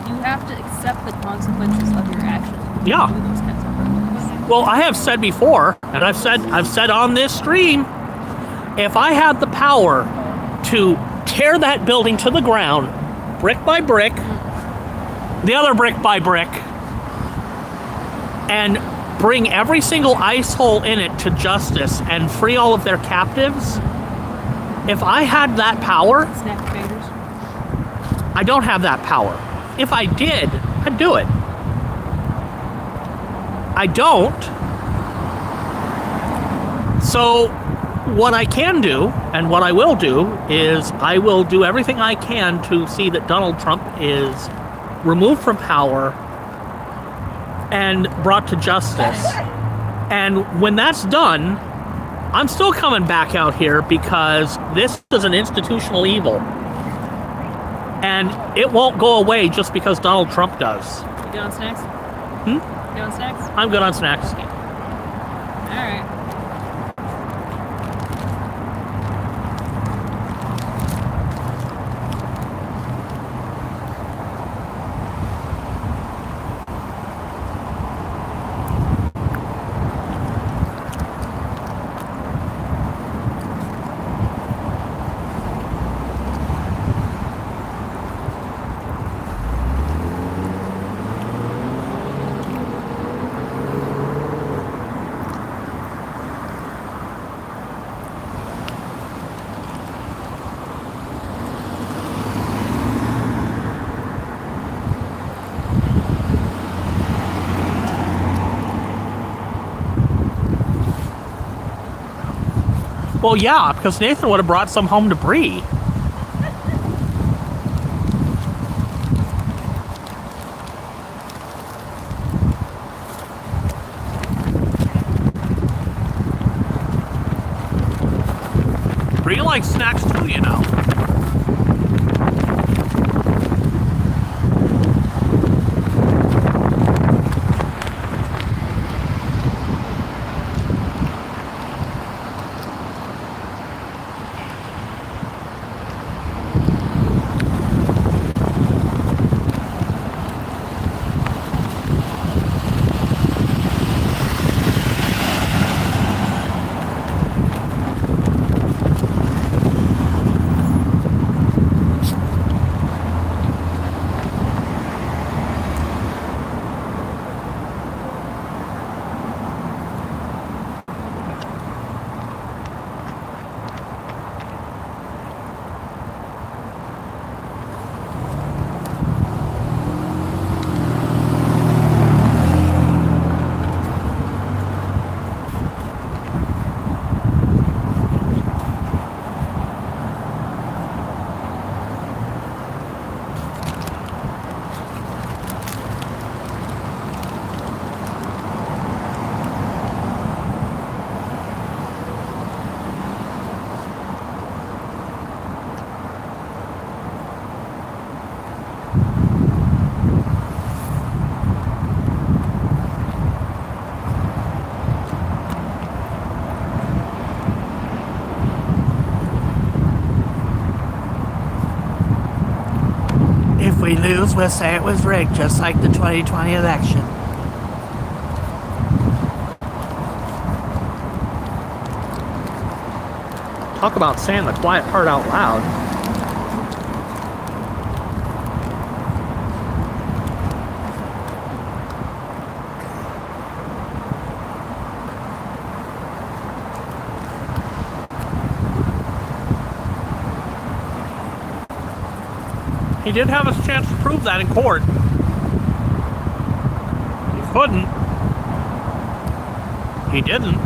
you have to accept the consequences of your actions when you Yeah. do those kinds of protests. Well, I have said before, and I've said on this stream, if I had the power to tear that building to the ground, brick by brick, the other brick by brick, and bring every single ice hole in it to justice and free all of their captives, if I had that power, Snap your fingers. I don't have that power. If I did, I'd do it. I don't. So what I can do, and what I will do, is I will do everything I can to see that Donald Trump is removed from power and brought to justice. And when that's done, I'm still coming back out here because this is an institutional evil. And it won't go away just because Donald Trump does. You good on snacks? Hmm? You good on snacks? I'm good on snacks. Alright. Well, yeah, because Nathan would have brought some home to Bree. Bree likes snacks too, you know. lose, we'll say it was rigged, just like the 2020 election. Talk about saying the quiet part out loud. He did have his chance to prove that in court. He couldn't. He didn't.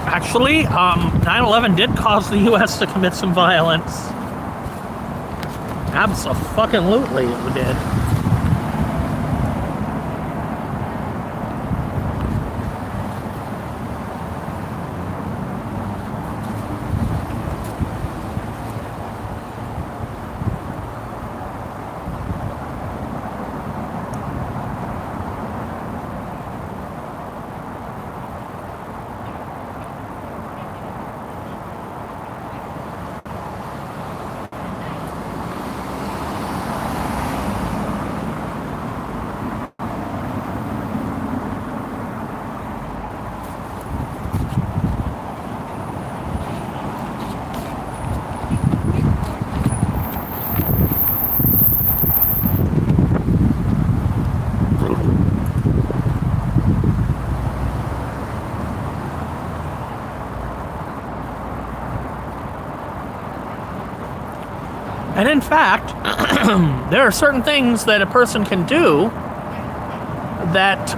Actually, 9/11 did cause the U.S. to commit some violence. Abso-fucking-lutely it did. And in fact, there are certain things that a person can do that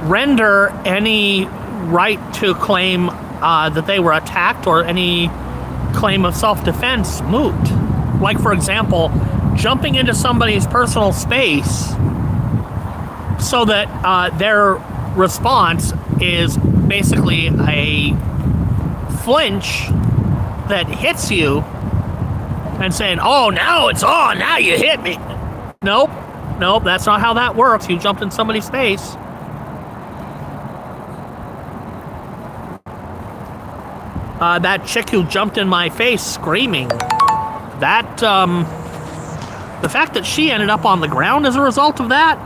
render any right to claim that they were attacked or any claim of self-defense moot. Like, for example, jumping into somebody's personal space so that their response is basically a flinch that hits you and saying, oh, now it's on, now you hit me. Nope, that's not how that works. You jumped in somebody's space. That chick who jumped in my face screaming, that, the fact that she ended up on the ground as a result of that,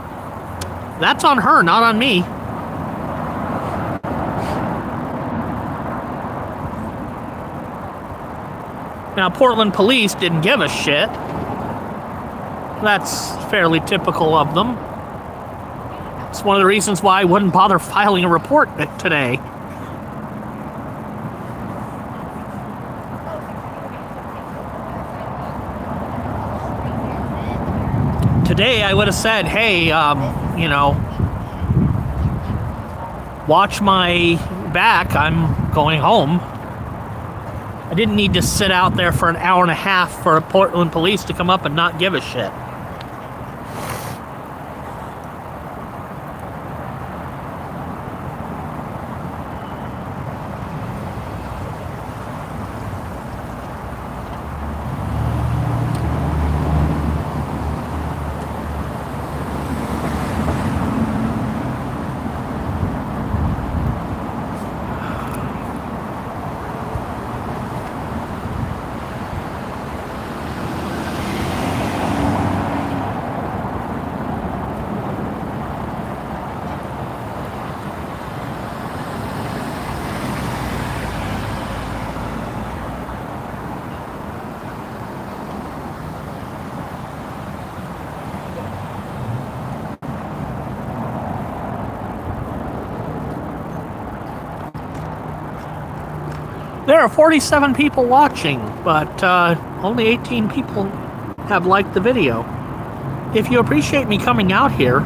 that's on her, not on me. Now, Portland police didn't give a shit. That's fairly typical of them. It's one of the reasons why I wouldn't bother filing a report today. today I would have said, hey, you know, watch my back, I'm going home. I didn't need to sit out there for an hour and a half for Portland police to come up and not give a shit. There are 47 people watching, but only 18 people have liked the video. If you appreciate me coming out here,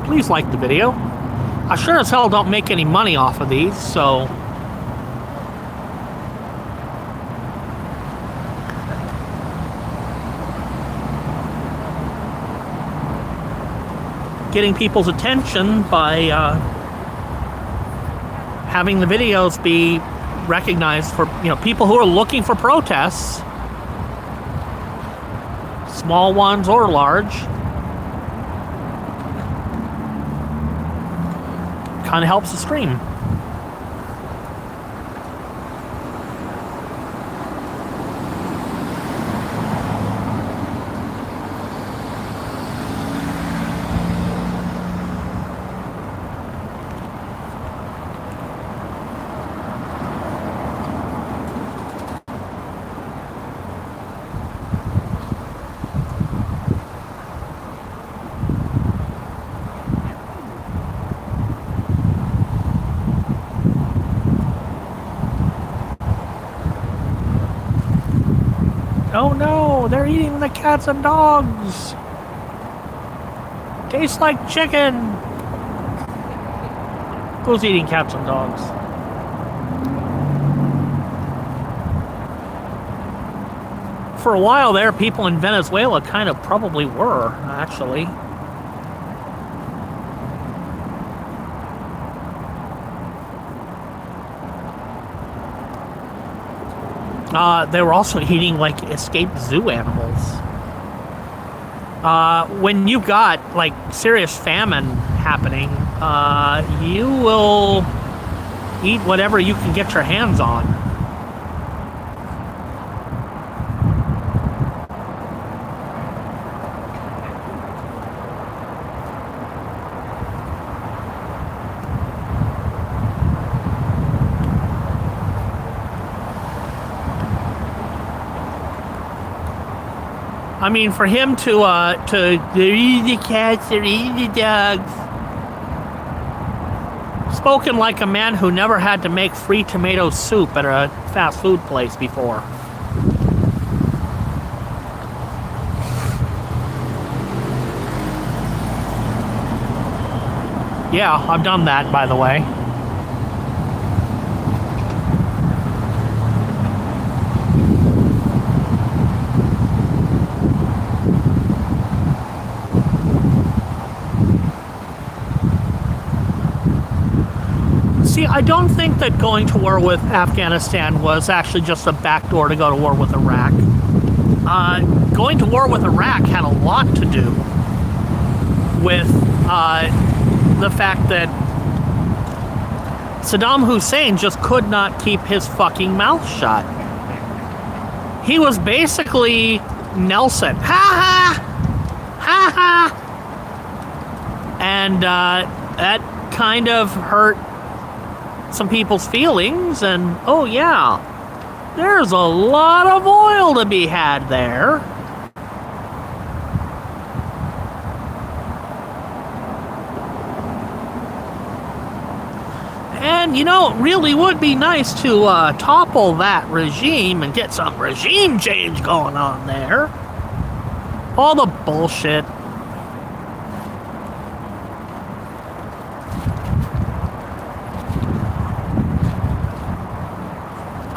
please like the video. I sure as hell don't make any money off of these, so... getting people's attention by having the videos be recognized for, you know, people who are looking for protests, small ones or large. Kind of helps the stream. Oh no, they're eating the cats and dogs. Tastes like chicken. Who's eating cats and dogs? For a while there, people in Venezuela kind of probably were, actually. They were also eating, like, escaped zoo animals. When you've got, like, serious famine happening, you will eat whatever you can get your hands on. I mean, for him to they're eating the cats, they're eating the dogs. Spoken like a man who never had to make free tomato soup at a fast food place before. Yeah, I've done that, by the way. See, I don't think that going to war with Afghanistan was actually just a backdoor to go to war with Iraq. Going to war with Iraq had a lot to do with the fact that Saddam Hussein just could not keep his fucking mouth shut. He was basically Nelson. Ha ha! Ha ha! And that kind of hurt some people's feelings, and oh yeah, there's a lot of oil to be had there. And you know, it really would be nice to topple that regime and get some regime change going on there. All the bullshit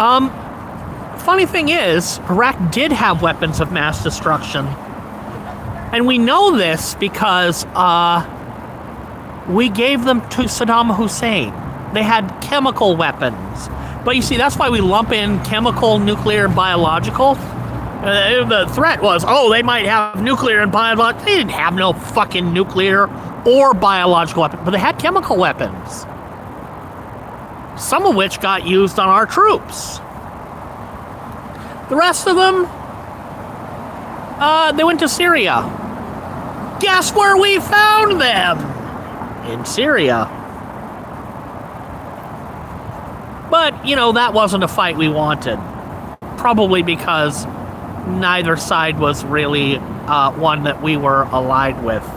Funny thing is, Iraq did have weapons of mass destruction. And we know this because we gave them to Saddam Hussein. They had chemical weapons. But you see, that's why we lump in chemical, nuclear, and biological. The threat was, oh, they might have nuclear and biological. They didn't have no fucking nuclear or biological weapons, but they had chemical weapons. Some of which got used on our troops. The rest of them, they went to Syria. Guess where we found them? In Syria. But, you know, that wasn't a fight we wanted. Probably because neither side was really one that we were allied with.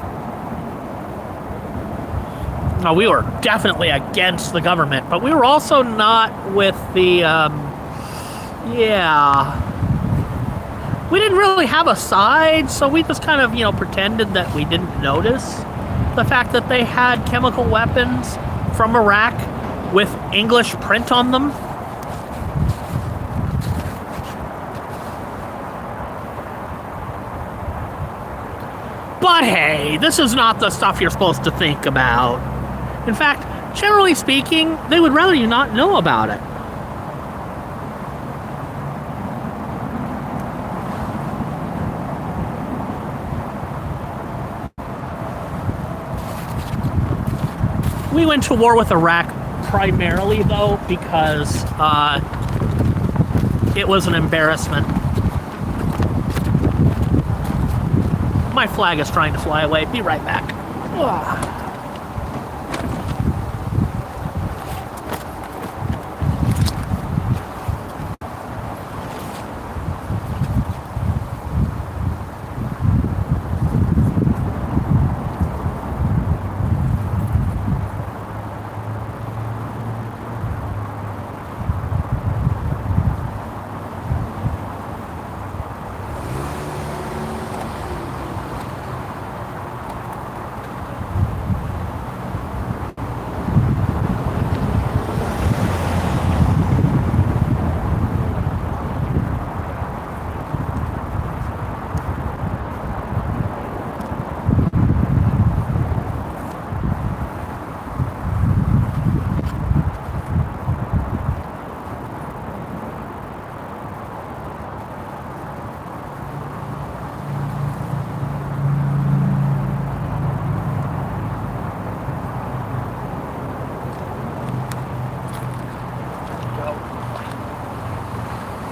Now, we were definitely against the government, but we were also not with the, we didn't really have a side, so we just kind of, you know, pretended that we didn't notice the fact that they had chemical weapons from Iraq with English print on them. But hey, this is not the stuff you're supposed to think about. In fact, generally speaking, they would rather you not know about it. We went to war with Iraq primarily, though, because it was an embarrassment. My flag is trying to fly away. Be right back. Ugh.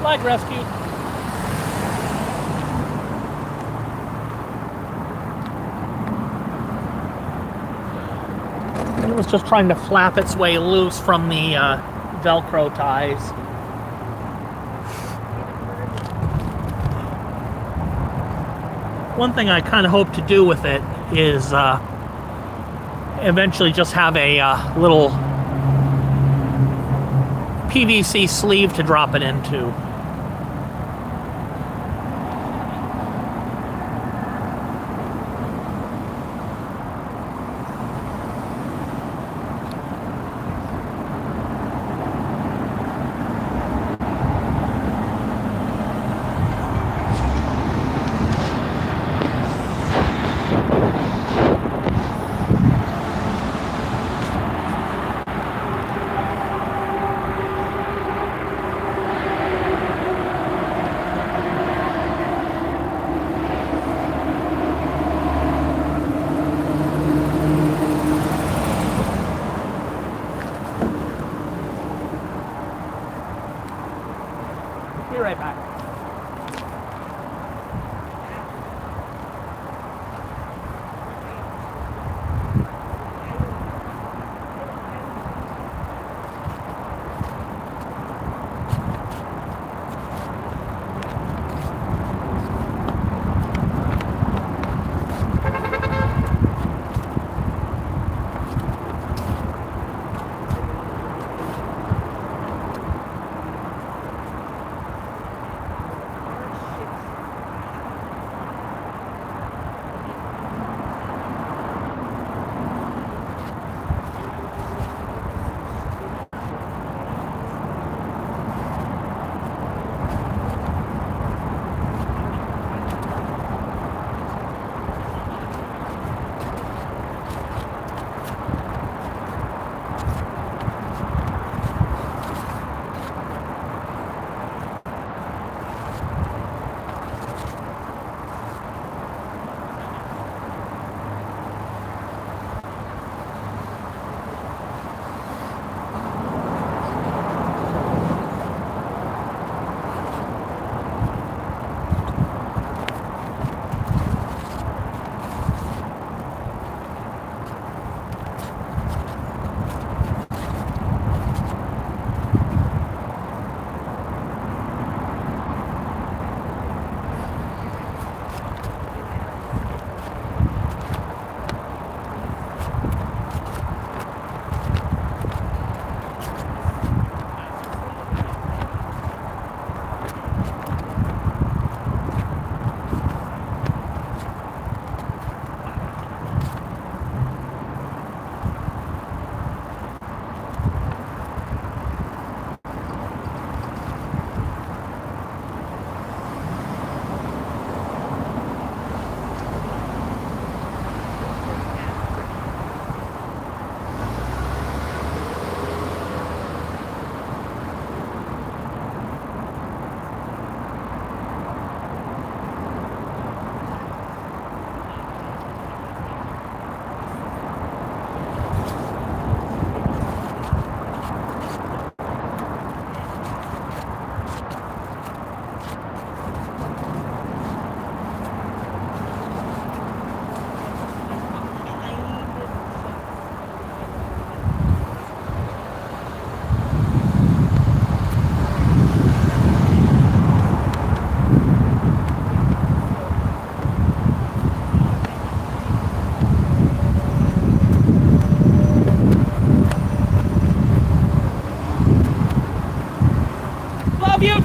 Flag rescued. It was just trying to flap its way loose from the Velcro ties. One thing I kind of hope to do with it is eventually just have a little PVC sleeve to drop it into.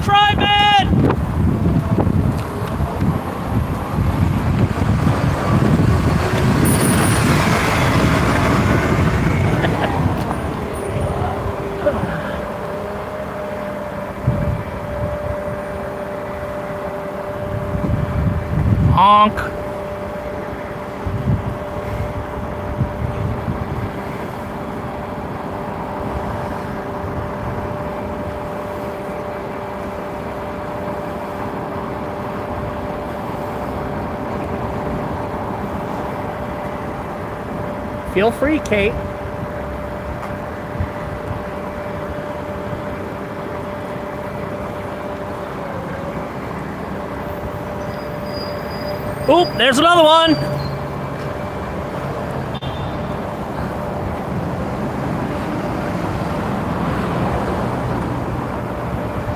Tryman! Honk. Feel free, Kate. Oop, there's another one.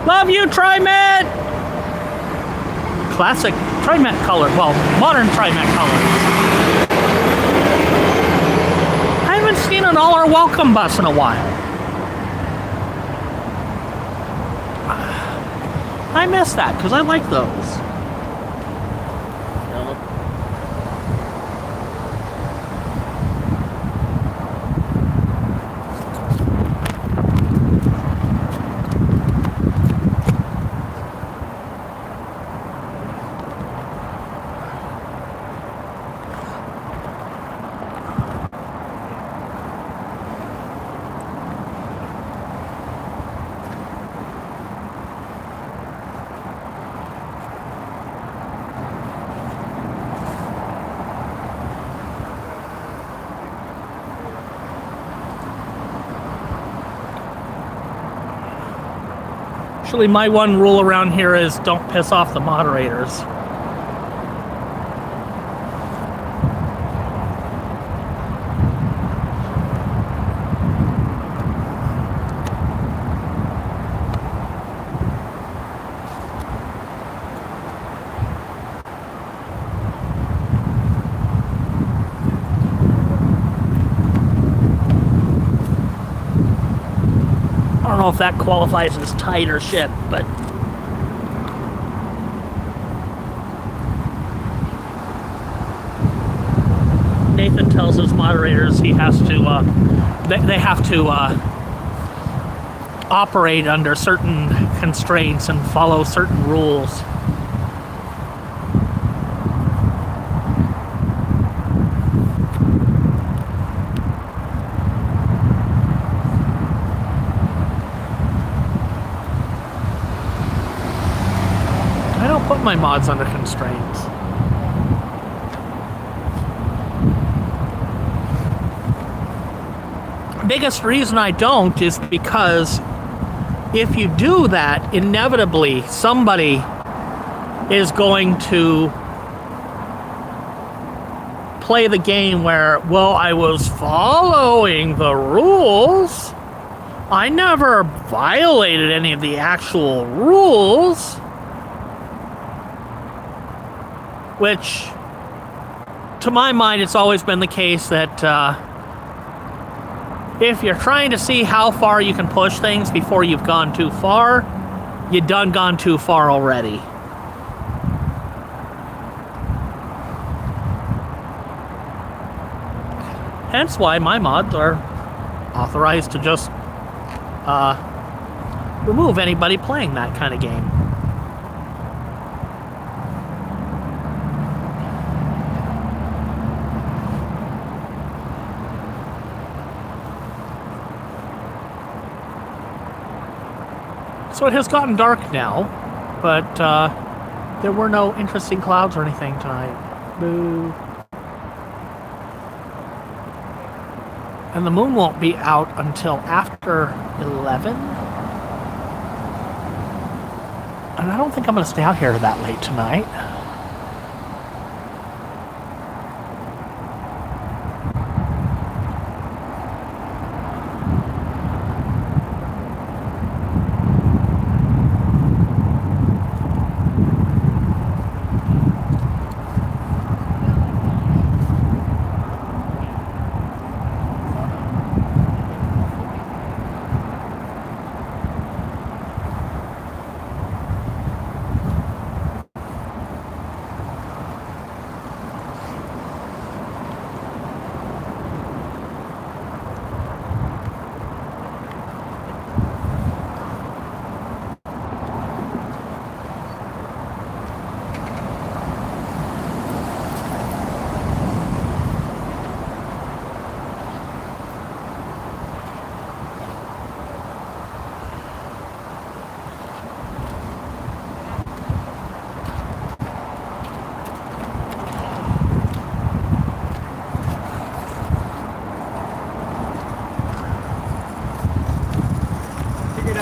Love you, TriMet! Classic TriMet color. Well, modern TriMet colors. I haven't seen an all our welcome bus in a while. I miss that because I like those. Actually, my one rule around here is don't piss off the moderators. I don't know if that qualifies as tight or shit, but Nathan tells his moderators he has to, they have to operate under certain constraints and follow certain rules. My mods under constraints. Biggest reason I don't is because if you do that, inevitably somebody is going to play the game where, well, I was following the rules. I never violated any of the actual rules. Which, to my mind, it's always been the case that if you're trying to see how far you can push things before you've gone too far, you done gone too far already. Hence why my mods are authorized to just remove anybody playing that kind of game. So it has gotten dark now, but there were no interesting clouds or anything tonight. Boo. And the moon won't be out until after 11. And I don't think I'm going to stay out here that late tonight.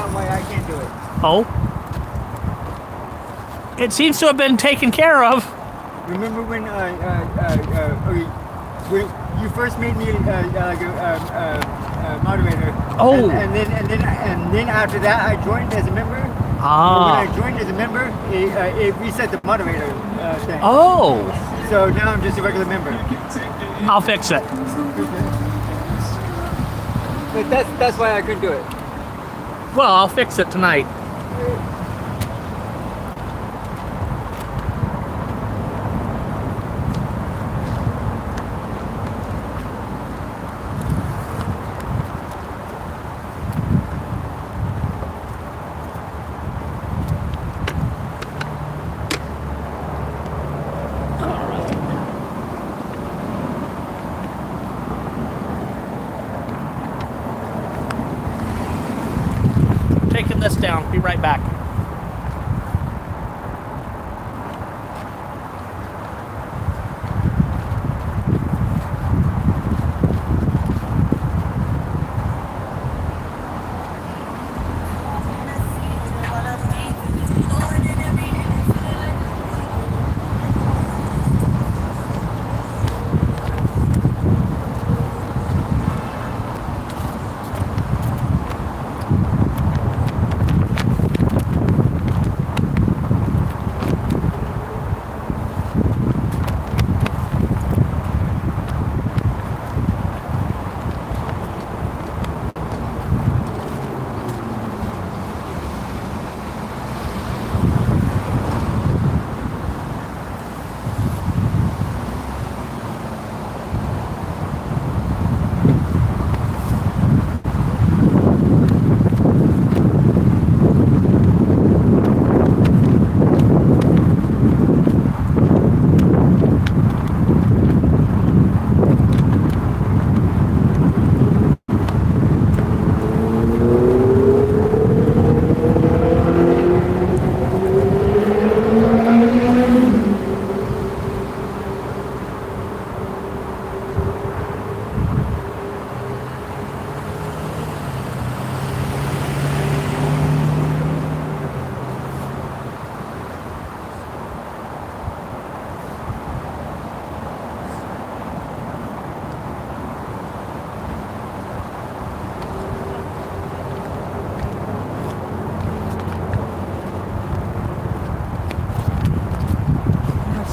out why I can't do it. Oh? It seems to have been taken care of. Remember when you first made me like a moderator? Oh. And then after that, I joined as a member. Ah. When I joined as a member, it reset the moderator thing. Oh. So now I'm just a regular member. I'll fix it. But that's why I couldn't do it. Well, I'll fix it tonight. Taking this down. Be right back.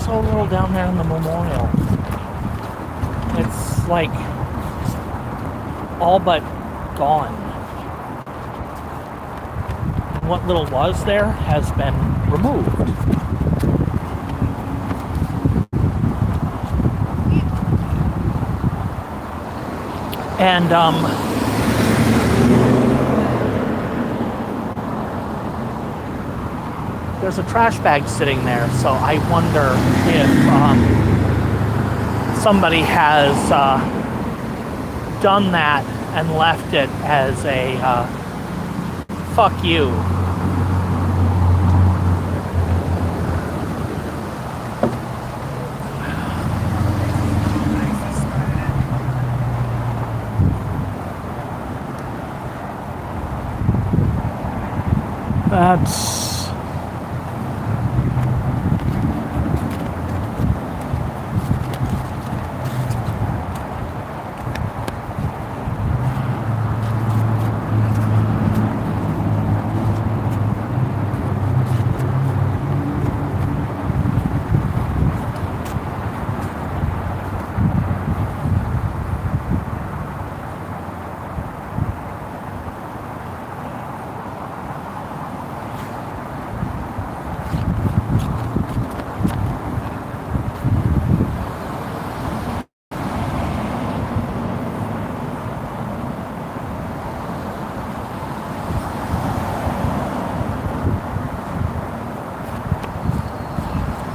So little down there in the memorial. It's like all but gone. What little was there has been removed. And there's a trash bag sitting there, so I wonder if somebody has done that and left it as a fuck you. That's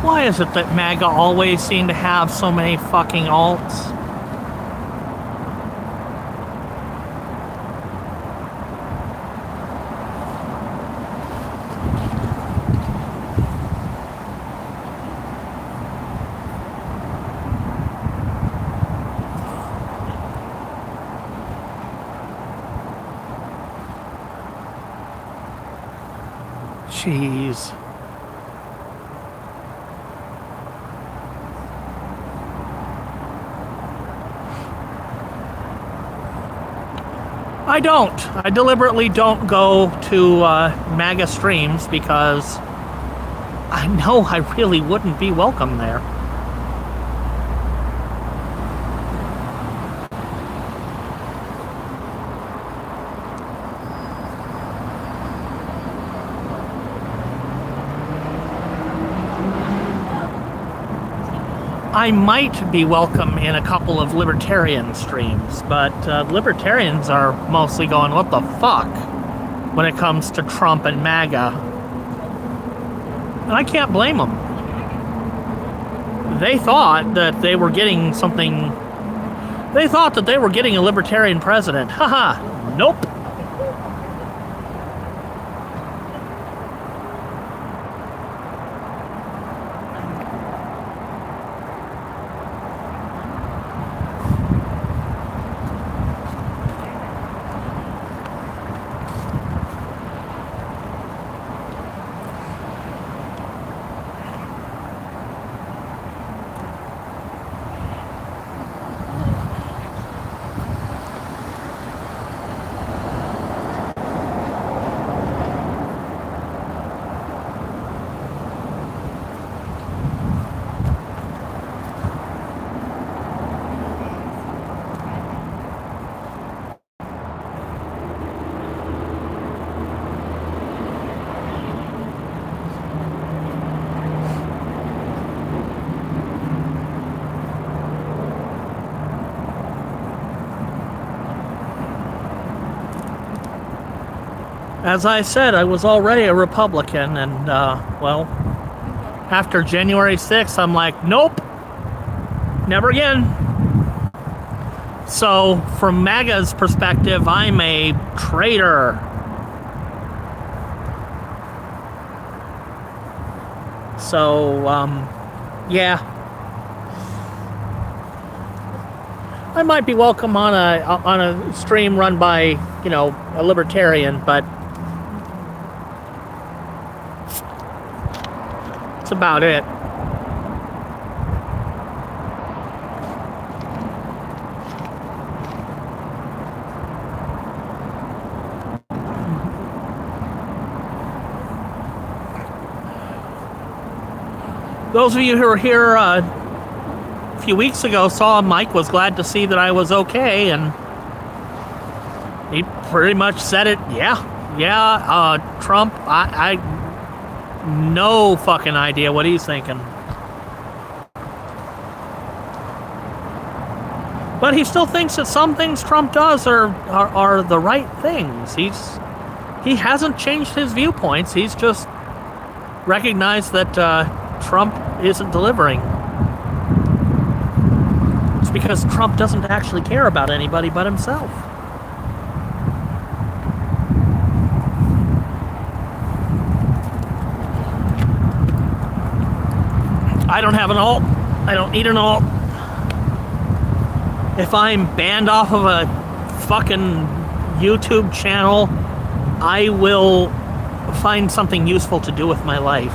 why is it that MAGA always seem to have so many fucking alts? Jeez. I don't. I deliberately don't go to MAGA streams because I know I really wouldn't be welcome there. I might be welcome in a couple of libertarian streams, but libertarians are mostly going, what the fuck, when it comes to Trump and MAGA. And I can't blame them. They thought that they were getting something. They thought that they were getting a libertarian president. Haha, nope. As I said, I was already a Republican, and, well, after January 6th, I'm like, nope, never again. So, from MAGA's perspective, I'm a traitor. So, yeah. I might be welcome on a stream run by, you know, a libertarian, but that's about it. Those of you who were here a few weeks ago saw Mike was glad to see that I was okay, and he pretty much said it. Trump, I no fucking idea what he's thinking. But he still thinks that some things Trump does are the right things. He hasn't changed his viewpoints. He's just recognized that Trump isn't delivering. It's because Trump doesn't actually care about anybody but himself. I don't have an alt. I don't need an alt. If I'm banned off of a fucking YouTube channel, I will find something useful to do with my life.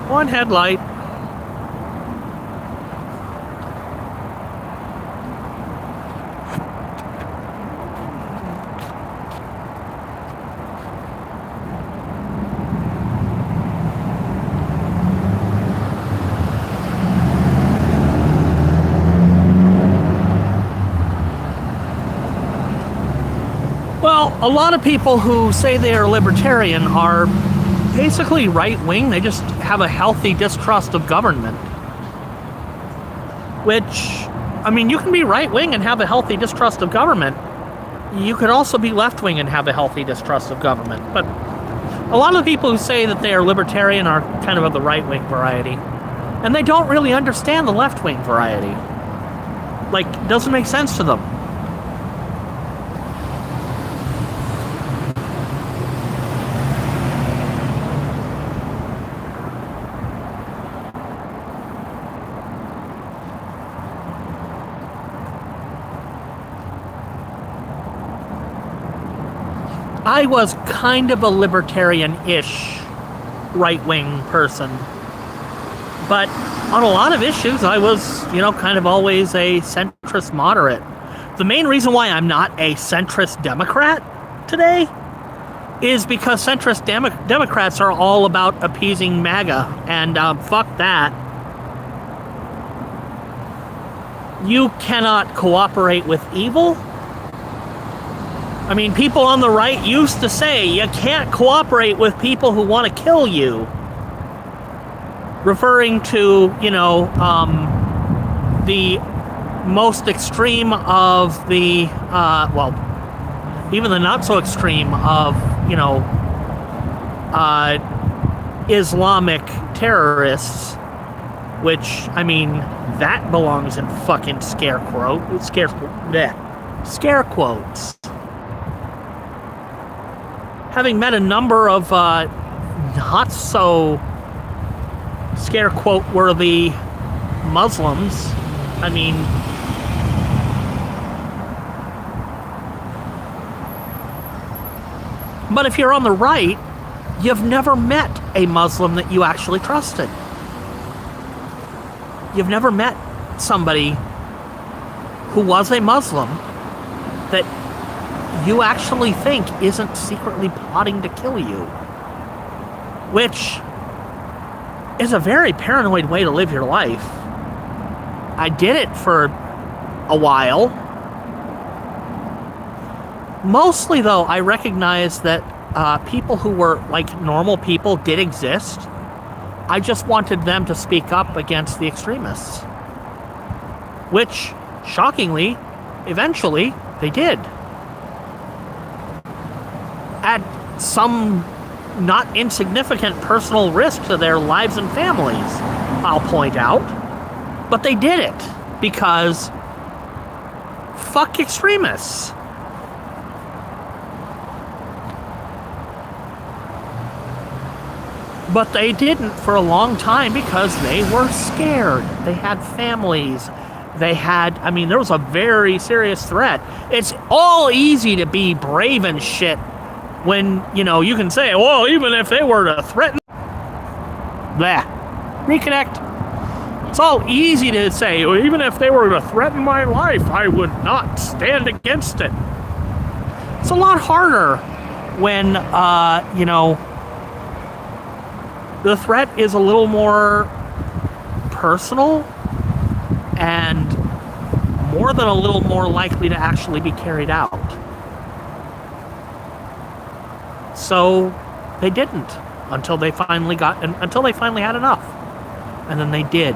One headlight. Well, a lot of people who say they are libertarian are basically right-wing. They just have a healthy distrust of government. Which, I mean, you can be right-wing and have a healthy distrust of government. You could also be left-wing and have a healthy distrust of government. But a lot of the people who say that they are libertarian are kind of the right-wing variety. And they don't really understand the left-wing variety. Like, it doesn't make sense to them. I was kind of a libertarian-ish right-wing person. But on a lot of issues, I was, kind of always a centrist moderate. The main reason why I'm not a centrist Democrat today is because centrist Democrats are all about appeasing MAGA, and fuck that. You cannot cooperate with evil. I mean, people on the right used to say you can't cooperate with people who want to kill you, referring to, the most extreme of the, even the not so extreme of, Islamic terrorists, which, I mean, that belongs in fucking scare quotes. Having met a number of not so scare quote worthy Muslims, I mean, but if you're on the right, you've never met a Muslim that you actually trusted. You've never met somebody who was a Muslim that you actually think isn't secretly plotting to kill you. Which is a very paranoid way to live your life. I did it for a while. Mostly, though, I recognize that people who were like normal people did exist. I just wanted them to speak up against the extremists. Which, shockingly, eventually, they did. At some not insignificant personal risk to their lives and families, I'll point out. But they did it because fuck extremists. But they didn't for a long time because they were scared. They had families. There was a very serious threat. It's all easy to be brave and shit when, you can say, well, even if they were to threaten... Blah. Reconnect. It's all easy to say, well, even if they were to threaten my life, I would not stand against it. It's a lot harder when, the threat is a little more personal and more than a little more likely to actually be carried out. So they didn't until they finally had enough. And then they did.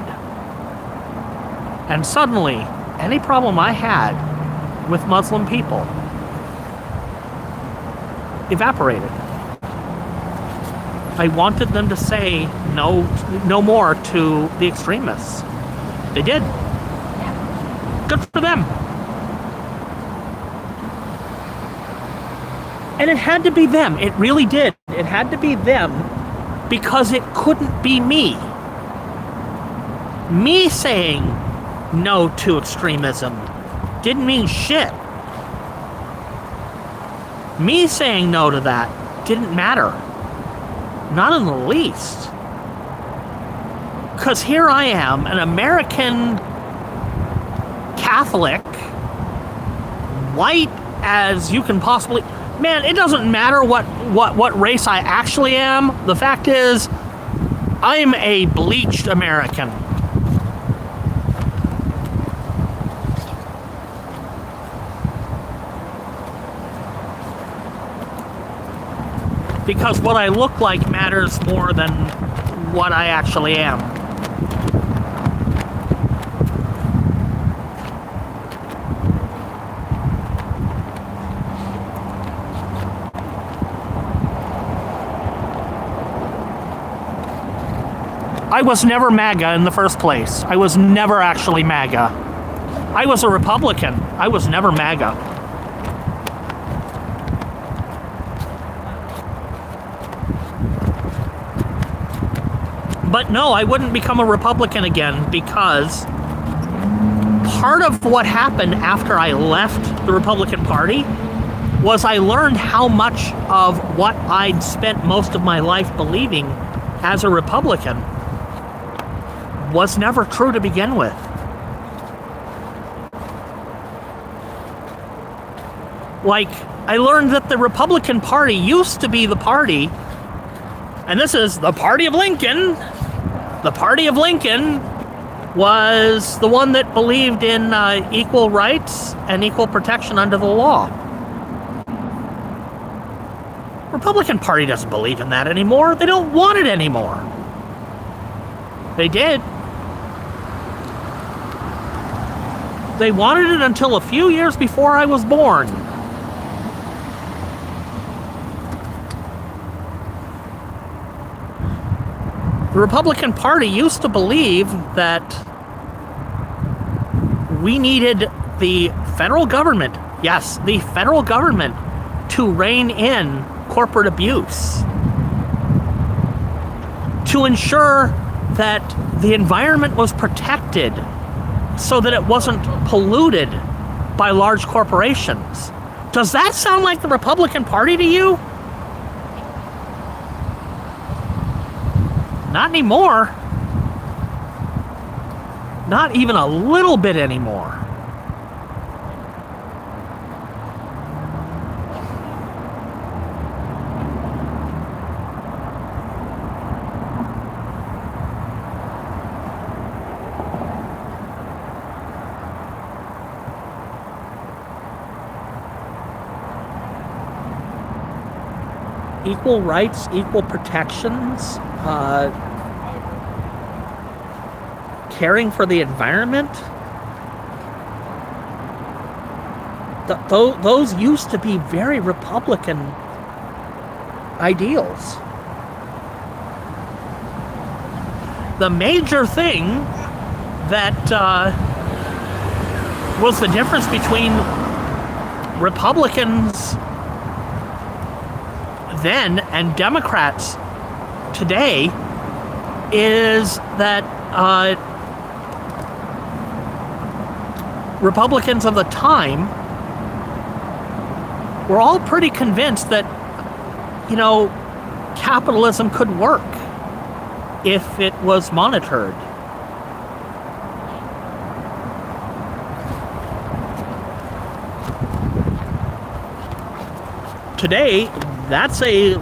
And suddenly, any problem I had with Muslim people evaporated. I wanted them to say no more to the extremists. They did. Good for them. And it had to be them. It really did. It had to be them because it couldn't be me. Me saying no to extremism didn't mean shit. Me saying no to that didn't matter. Not in the least. Because here I am, an American Catholic, white as you can possibly... Man, it doesn't matter what race I actually am. The fact is, I'm a bleached American. Because what I look like matters more than what I actually am. I was never MAGA in the first place. I was never actually MAGA. I was a Republican. I was never MAGA. But no, I wouldn't become a Republican again because part of what happened after I left the Republican Party was I learned how much of what I'd spent most of my life believing as a Republican was never true to begin with. Like, I learned that the Republican Party used to be the party, and this is the Party of Lincoln. The Party of Lincoln was the one that believed in equal rights and equal protection under the law. Republican Party doesn't believe in that anymore. They don't want it anymore. They did. They wanted it until a few years before I was born. The Republican Party used to believe that we needed the federal government, yes, the federal government, to rein in corporate abuse, to ensure that the environment was protected so that it wasn't polluted by large corporations. Does that sound like the Republican Party to you? Not anymore. Not even a little bit anymore. Equal rights, equal protections, caring for the environment. Those used to be very Republican ideals. The major thing that was the difference between Republicans then and Democrats today is that Republicans of the time were all pretty convinced that, you know, capitalism could work if it was monitored. Today, that's a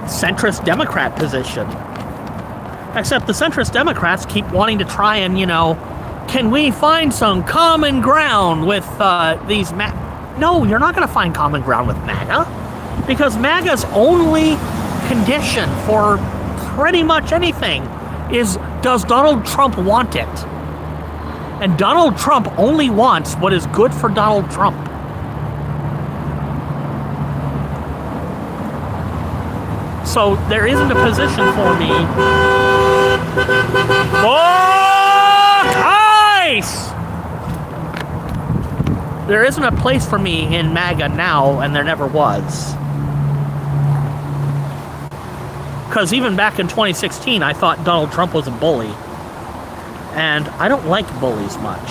centrist Democrat position. Except the centrist Democrats keep wanting to try and, you know, can we find some common ground with these No, you're not going to find common ground with MAGA, because MAGA's only condition for pretty much anything is, does Donald Trump want it? And Donald Trump only wants what is good for Donald Trump. So there isn't a position for me. Ice! There isn't a place for me in MAGA now, and there never was. Because even back in 2016, I thought Donald Trump was a bully. And I don't like bullies much.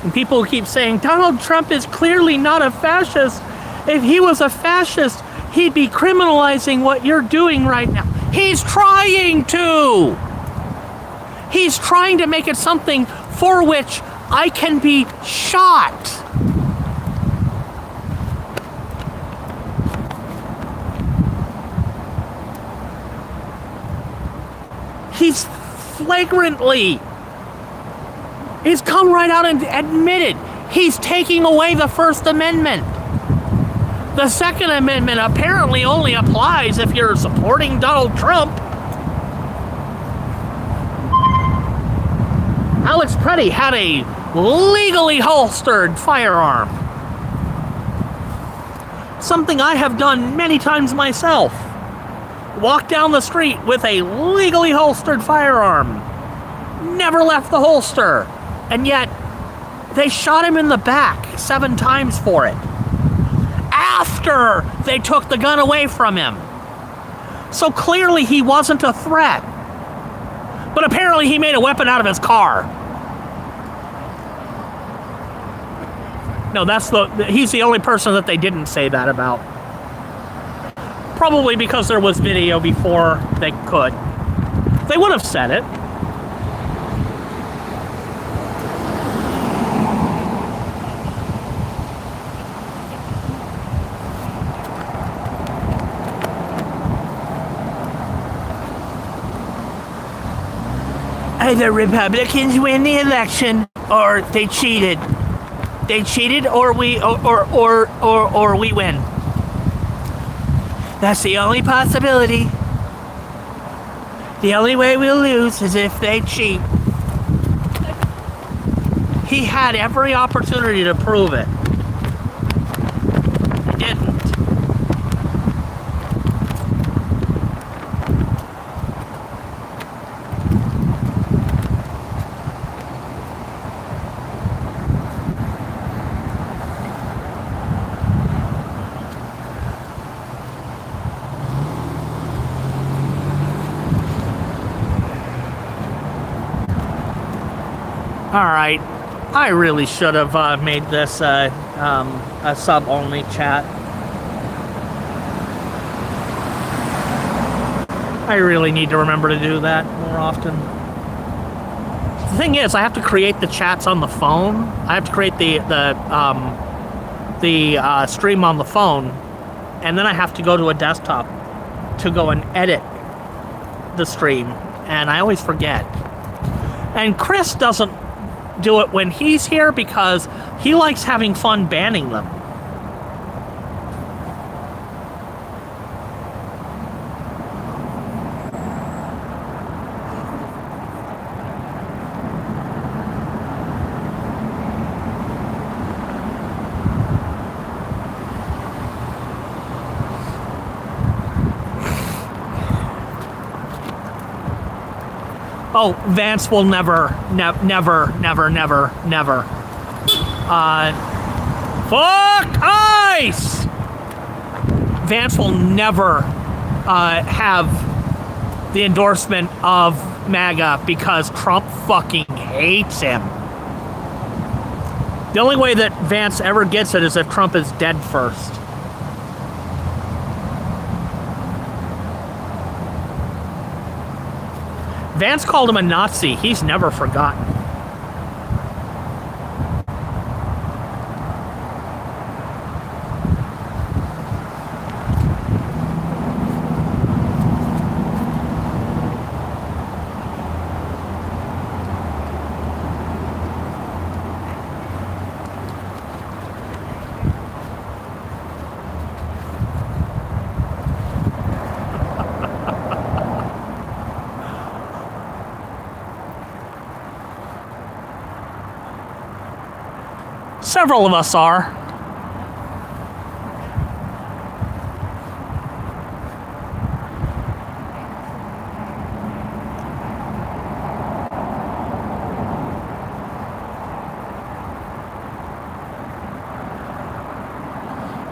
And people keep saying, Donald Trump is clearly not a fascist. If he was a fascist, he'd be criminalizing what you're doing right now. He's trying to! He's trying to make it something for which I can be shot. He's flagrantly, he's come right out and admitted he's taking away the First Amendment. The Second Amendment apparently only applies if you're supporting Donald Trump. Alex Preddy had a legally holstered firearm. Something I have done many times myself. Walked down the street with a legally holstered firearm. Never left the holster. And yet, they shot him in the back 7 times for it. after they took the gun away from him. So clearly he wasn't a threat. But apparently he made a weapon out of his car. No, he's the only person that they didn't say that about. Probably because there was video before they could. They would have said it. Either Republicans win the election or they cheated. They cheated or we win. That's the only possibility. The only way we'll lose is if they cheat. He had every opportunity to prove it. He didn't. Alright, I really should have made this a sub-only chat. I really need to remember to do that more often. The thing is, I have to create the chats on the phone. I have to create the stream on the phone, and then I have to go to a desktop to go and edit the stream, and I always forget. And Chris doesn't do it when he's here because he likes having fun banning them. Oh, Vance will never. Fuck ice! Vance will never have the endorsement of MAGA because Trump fucking hates him. The only way that Vance ever gets it is if Trump is dead first. Vance called him a Nazi. He's never forgotten. Several of us are.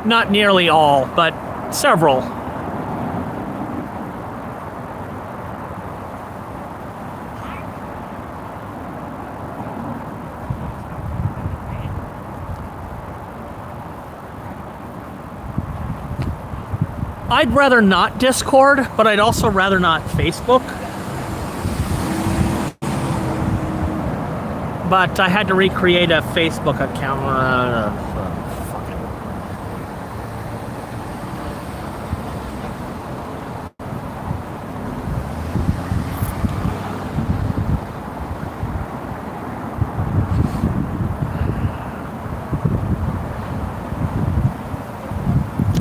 Not nearly all, but several. I'd rather not Discord, but I'd also rather not Facebook. But I had to recreate a Facebook account. Fuck it.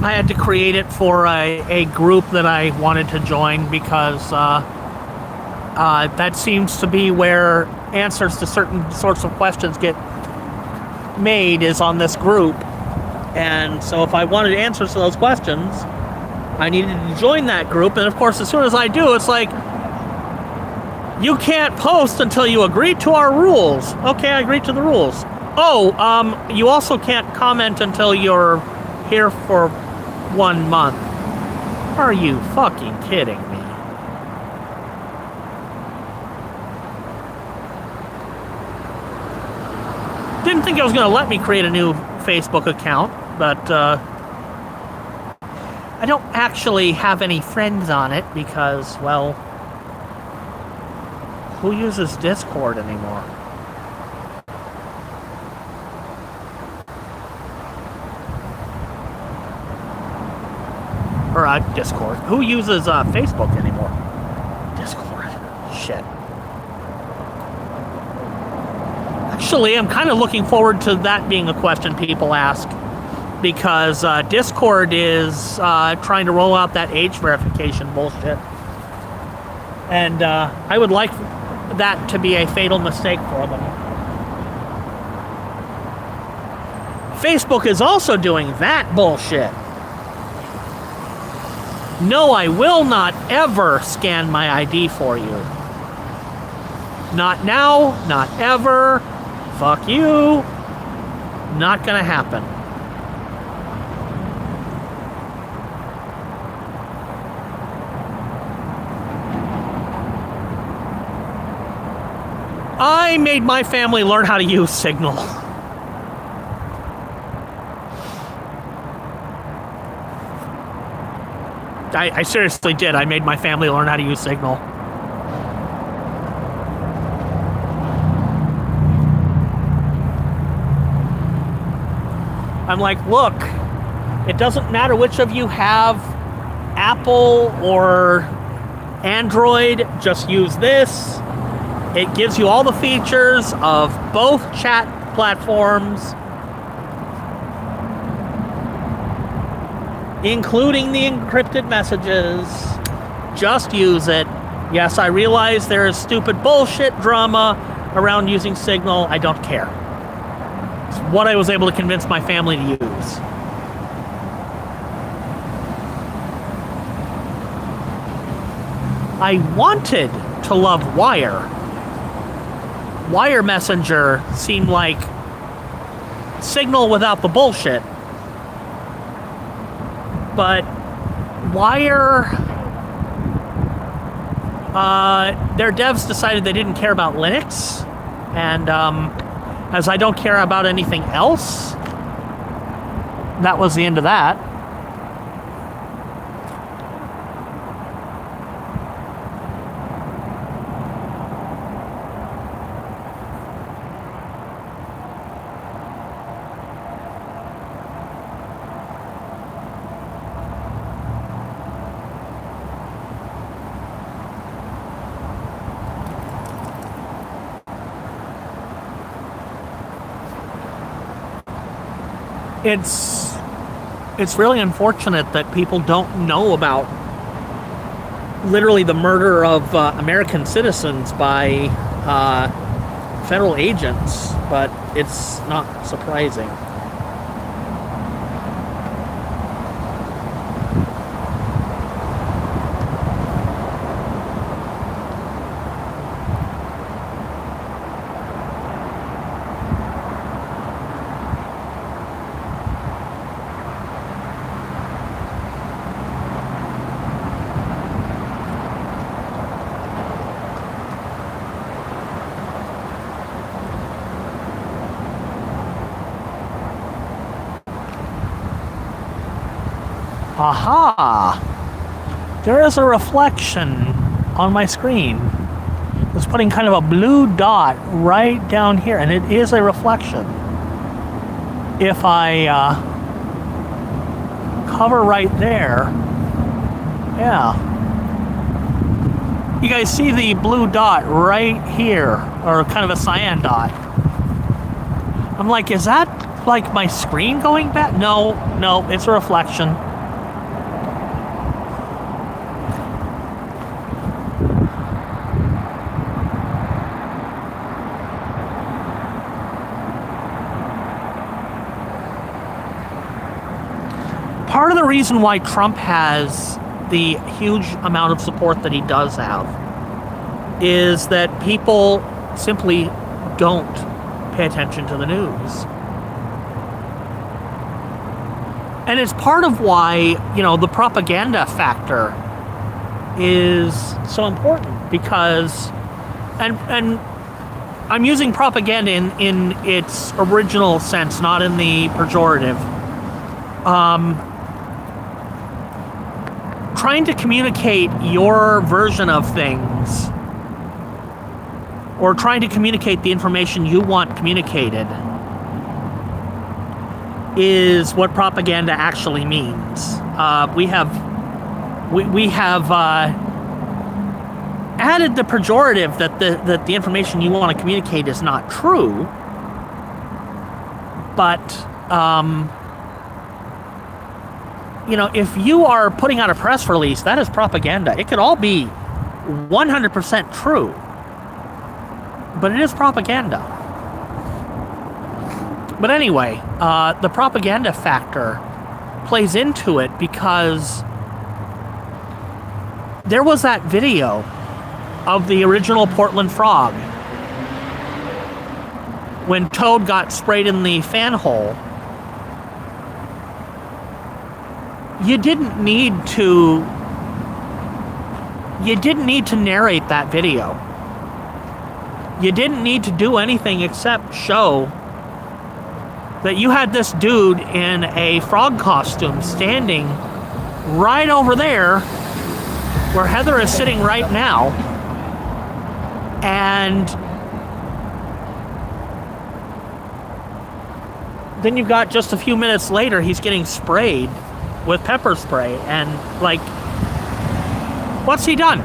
I had to create it for a group that I wanted to join because that seems to be where answers to certain sorts of questions get made, is on this group. And so if I wanted answers to those questions, I needed to join that group. And of course, as soon as I do, it's like, you can't post until you agree to our rules. Okay, I agree to the rules. Oh, you also can't comment until you're here for 1 month. Are you fucking kidding me? Didn't think it was going to let me create a new Facebook account, but I don't actually have any friends on it because, well, who uses Discord anymore? Or Discord. Who uses Facebook anymore? Discord. Shit. Actually, I'm kind of looking forward to that being a question people ask, because Discord is trying to roll out that age verification bullshit. And I would like that to be a fatal mistake for them. Facebook is also doing that bullshit. No, I will not ever scan my ID for you. Not now, not ever. Fuck you. Not gonna happen. I made my family learn how to use Signal. I seriously did. I made my family learn how to use Signal. I'm like, look, it doesn't matter which of you have Apple or Android, just use this. It gives you all the features of both chat platforms, including the encrypted messages. Just use it. Yes, I realize there is stupid bullshit drama around using Signal. I don't care. It's what I was able to convince my family to use. I wanted to love Wire. Wire Messenger seemed like Signal without the bullshit. But Wire, their devs decided they didn't care about Linux, and as I don't care about anything else, that was the end of that. It's really unfortunate that people don't know about literally the murder of American citizens by federal agents, but it's not surprising. Aha! There is a reflection on my screen. It's putting kind of a blue dot right down here, and it is a reflection. If I cover right there, yeah. You guys see the blue dot right here, or kind of a cyan dot. I'm like, is that like my screen going back? No, it's a reflection. Part of the reason why Trump has the huge amount of support that he does have is that people simply don't pay attention to the news. And it's part of why, you know, the propaganda factor is so important, because, and I'm using propaganda in its original sense, not in the pejorative. Trying to communicate your version of things, or trying to communicate the information you want communicated, is what propaganda actually means. We have added the pejorative that the information you want to communicate is not true, but you know, if you are putting out a press release, that is propaganda. It could all be 100% true, but it is propaganda. But anyway, the propaganda factor plays into it, because there was that video of the original Portland frog when Toad got sprayed in the fan hole. You didn't need to narrate that video. You didn't need to do anything except show that you had this dude in a frog costume standing right over there where Heather is sitting right now, and then you've got, just a few minutes later, he's getting sprayed with pepper spray, and like, what's he done?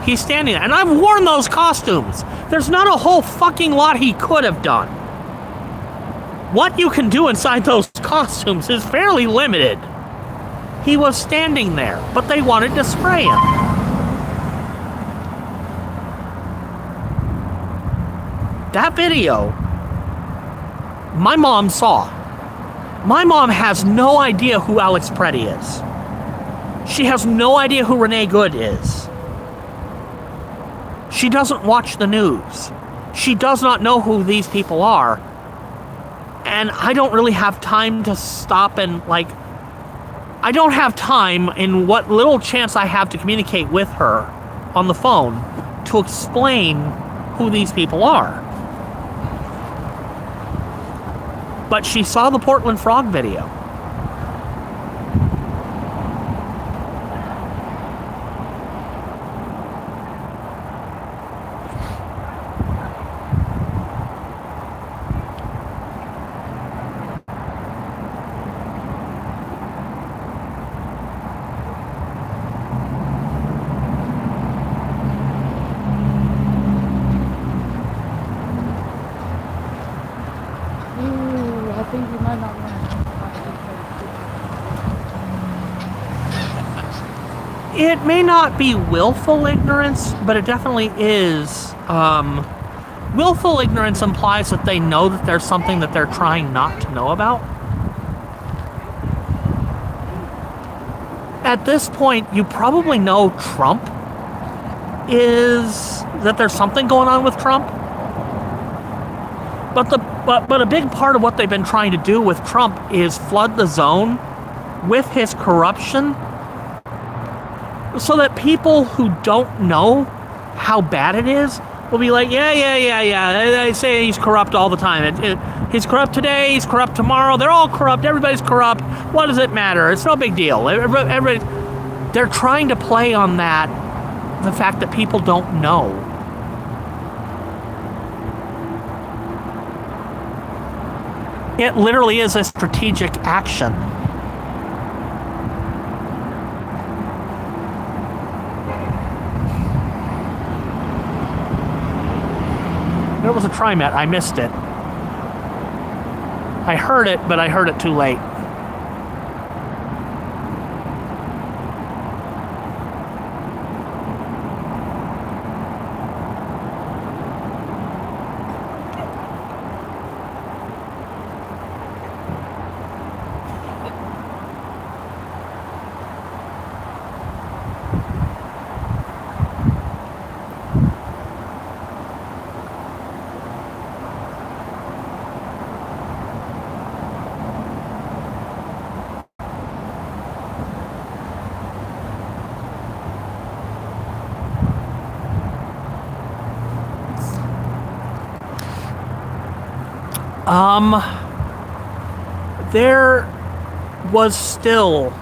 He's standing there, and I've worn those costumes. There's not a whole fucking lot he could have done. What you can do inside those costumes is fairly limited. He was standing there, but they wanted to spray him. That video, my mom saw. My mom has no idea who Alex Preddy is. She has no idea who Renee Good is. She doesn't watch the news. She does not know who these people are. And I don't really have time to stop and, like, I don't have time, in what little chance I have to communicate with her on the phone, to explain who these people are. But she saw the Portland frog video. It may not be willful ignorance, but it definitely is. Willful ignorance implies that they know that there's something that they're trying not to know about. At this point, you probably know that there's something going on with Trump. But a big part of what they've been trying to do with Trump is flood the zone with his corruption, so that people who don't know how bad it is will be like, yeah. They say he's corrupt all the time. He's corrupt today, he's corrupt tomorrow. They're all corrupt. Everybody's corrupt. What does it matter? It's no big deal. Everybody, they're trying to play on that, the fact that people don't know. It literally is a strategic action. There was a TriMet. I missed it. I heard it, but I heard it too late. There was still,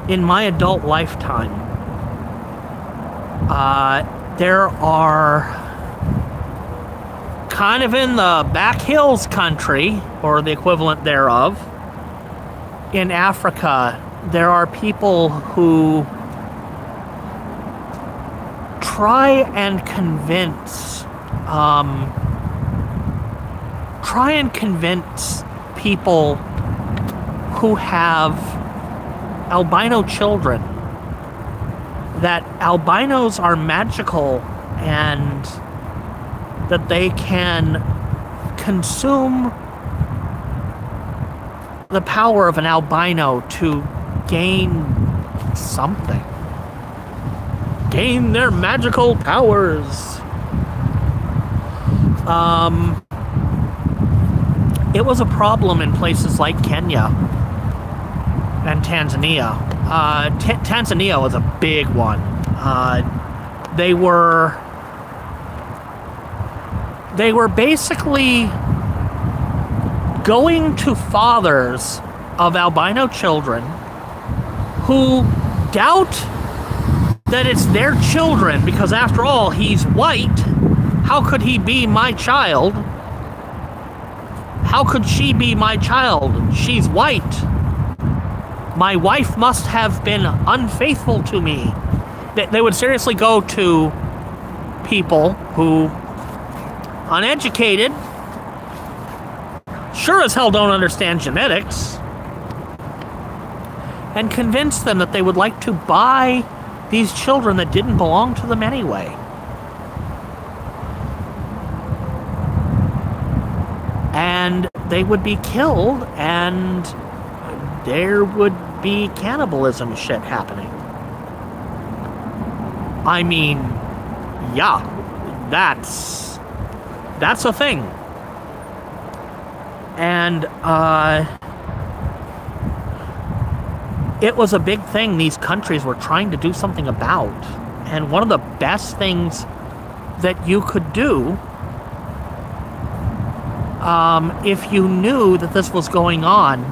in my adult lifetime, there are kind of in the back hills country, or the equivalent thereof, in Africa, there are people who try and convince people who have albino children that albinos are magical and that they can consume the power of an albino to gain something. Gain their magical powers. It was a problem in places like Kenya and Tanzania. Tanzania was a big one. They were basically going to fathers of albino children who doubt that it's their children, because after all, he's white. How could he be my child? How could she be my child? She's white. My wife must have been unfaithful to me. They would seriously go to people who, uneducated, sure as hell don't understand genetics, and convince them that they would like to buy these children that didn't belong to them anyway. And they would be killed, and there would be cannibalism shit happening. I mean, yeah, that's a thing. And it was a big thing these countries were trying to do something about. And one of the best things that you could do, if you knew that this was going on,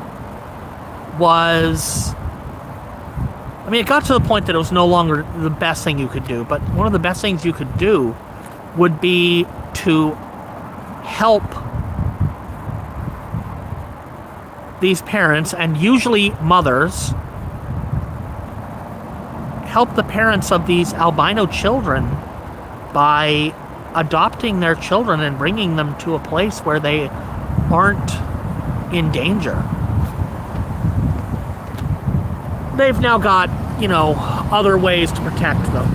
was, I mean, it got to the point that it was no longer the best thing you could do, but one of the best things you could do would be to help these parents, and usually mothers, help the parents of these albino children by adopting their children and bringing them to a place where they aren't in danger. They've now got, you know, other ways to protect them.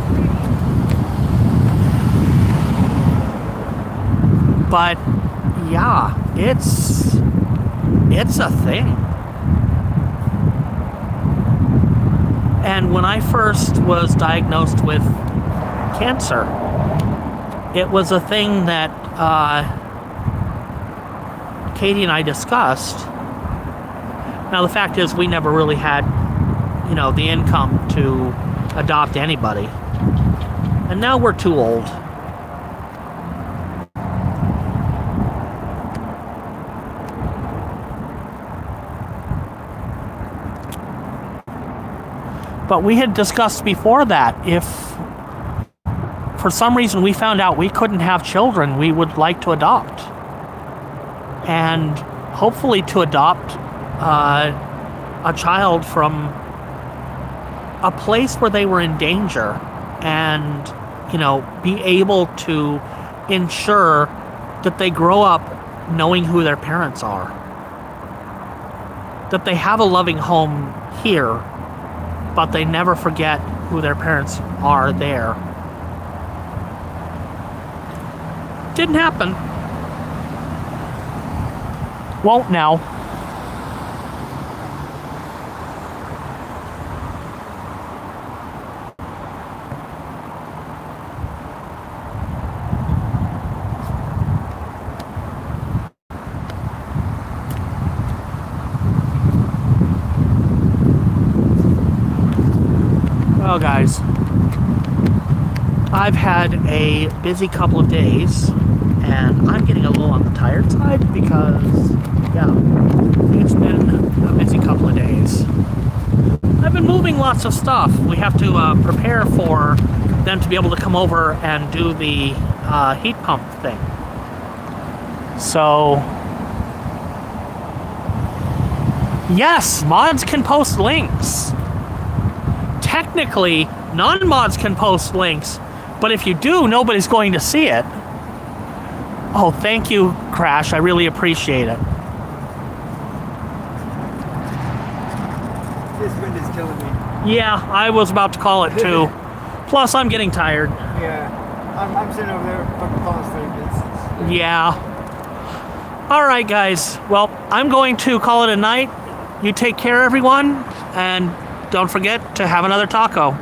But yeah, it's a thing. And when I first was diagnosed with cancer, it was a thing that Katie and I discussed. Now, the fact is, we never really had, you know, the income to adopt anybody. And now we're too old. But we had discussed before that if for some reason we found out we couldn't have children, we would like to adopt. And hopefully to adopt a child from a place where they were in danger, and, you know, be able to ensure that they grow up knowing who their parents are. That they have a loving home here, but they never forget who their parents are there. Didn't happen. Won't now. Well, guys, I've had a busy couple of days, And I'm getting a little on the tired side because, yeah, it's been a busy couple of days. I've been moving lots of stuff. We have to prepare for them to be able to come over and do the heat pump thing. So, yes, mods can post links. Technically, non-mods can post links, but if you do, nobody's going to see it. Oh, thank you, Crash. I really appreciate it. This wind is killing me. Yeah, I was about to call it too. Plus, I'm getting tired. Yeah. I'm sitting over there fucking falling asleep. Yeah. All right, guys. Well, I'm going to call it a night. You take care, everyone, and don't forget to have another taco.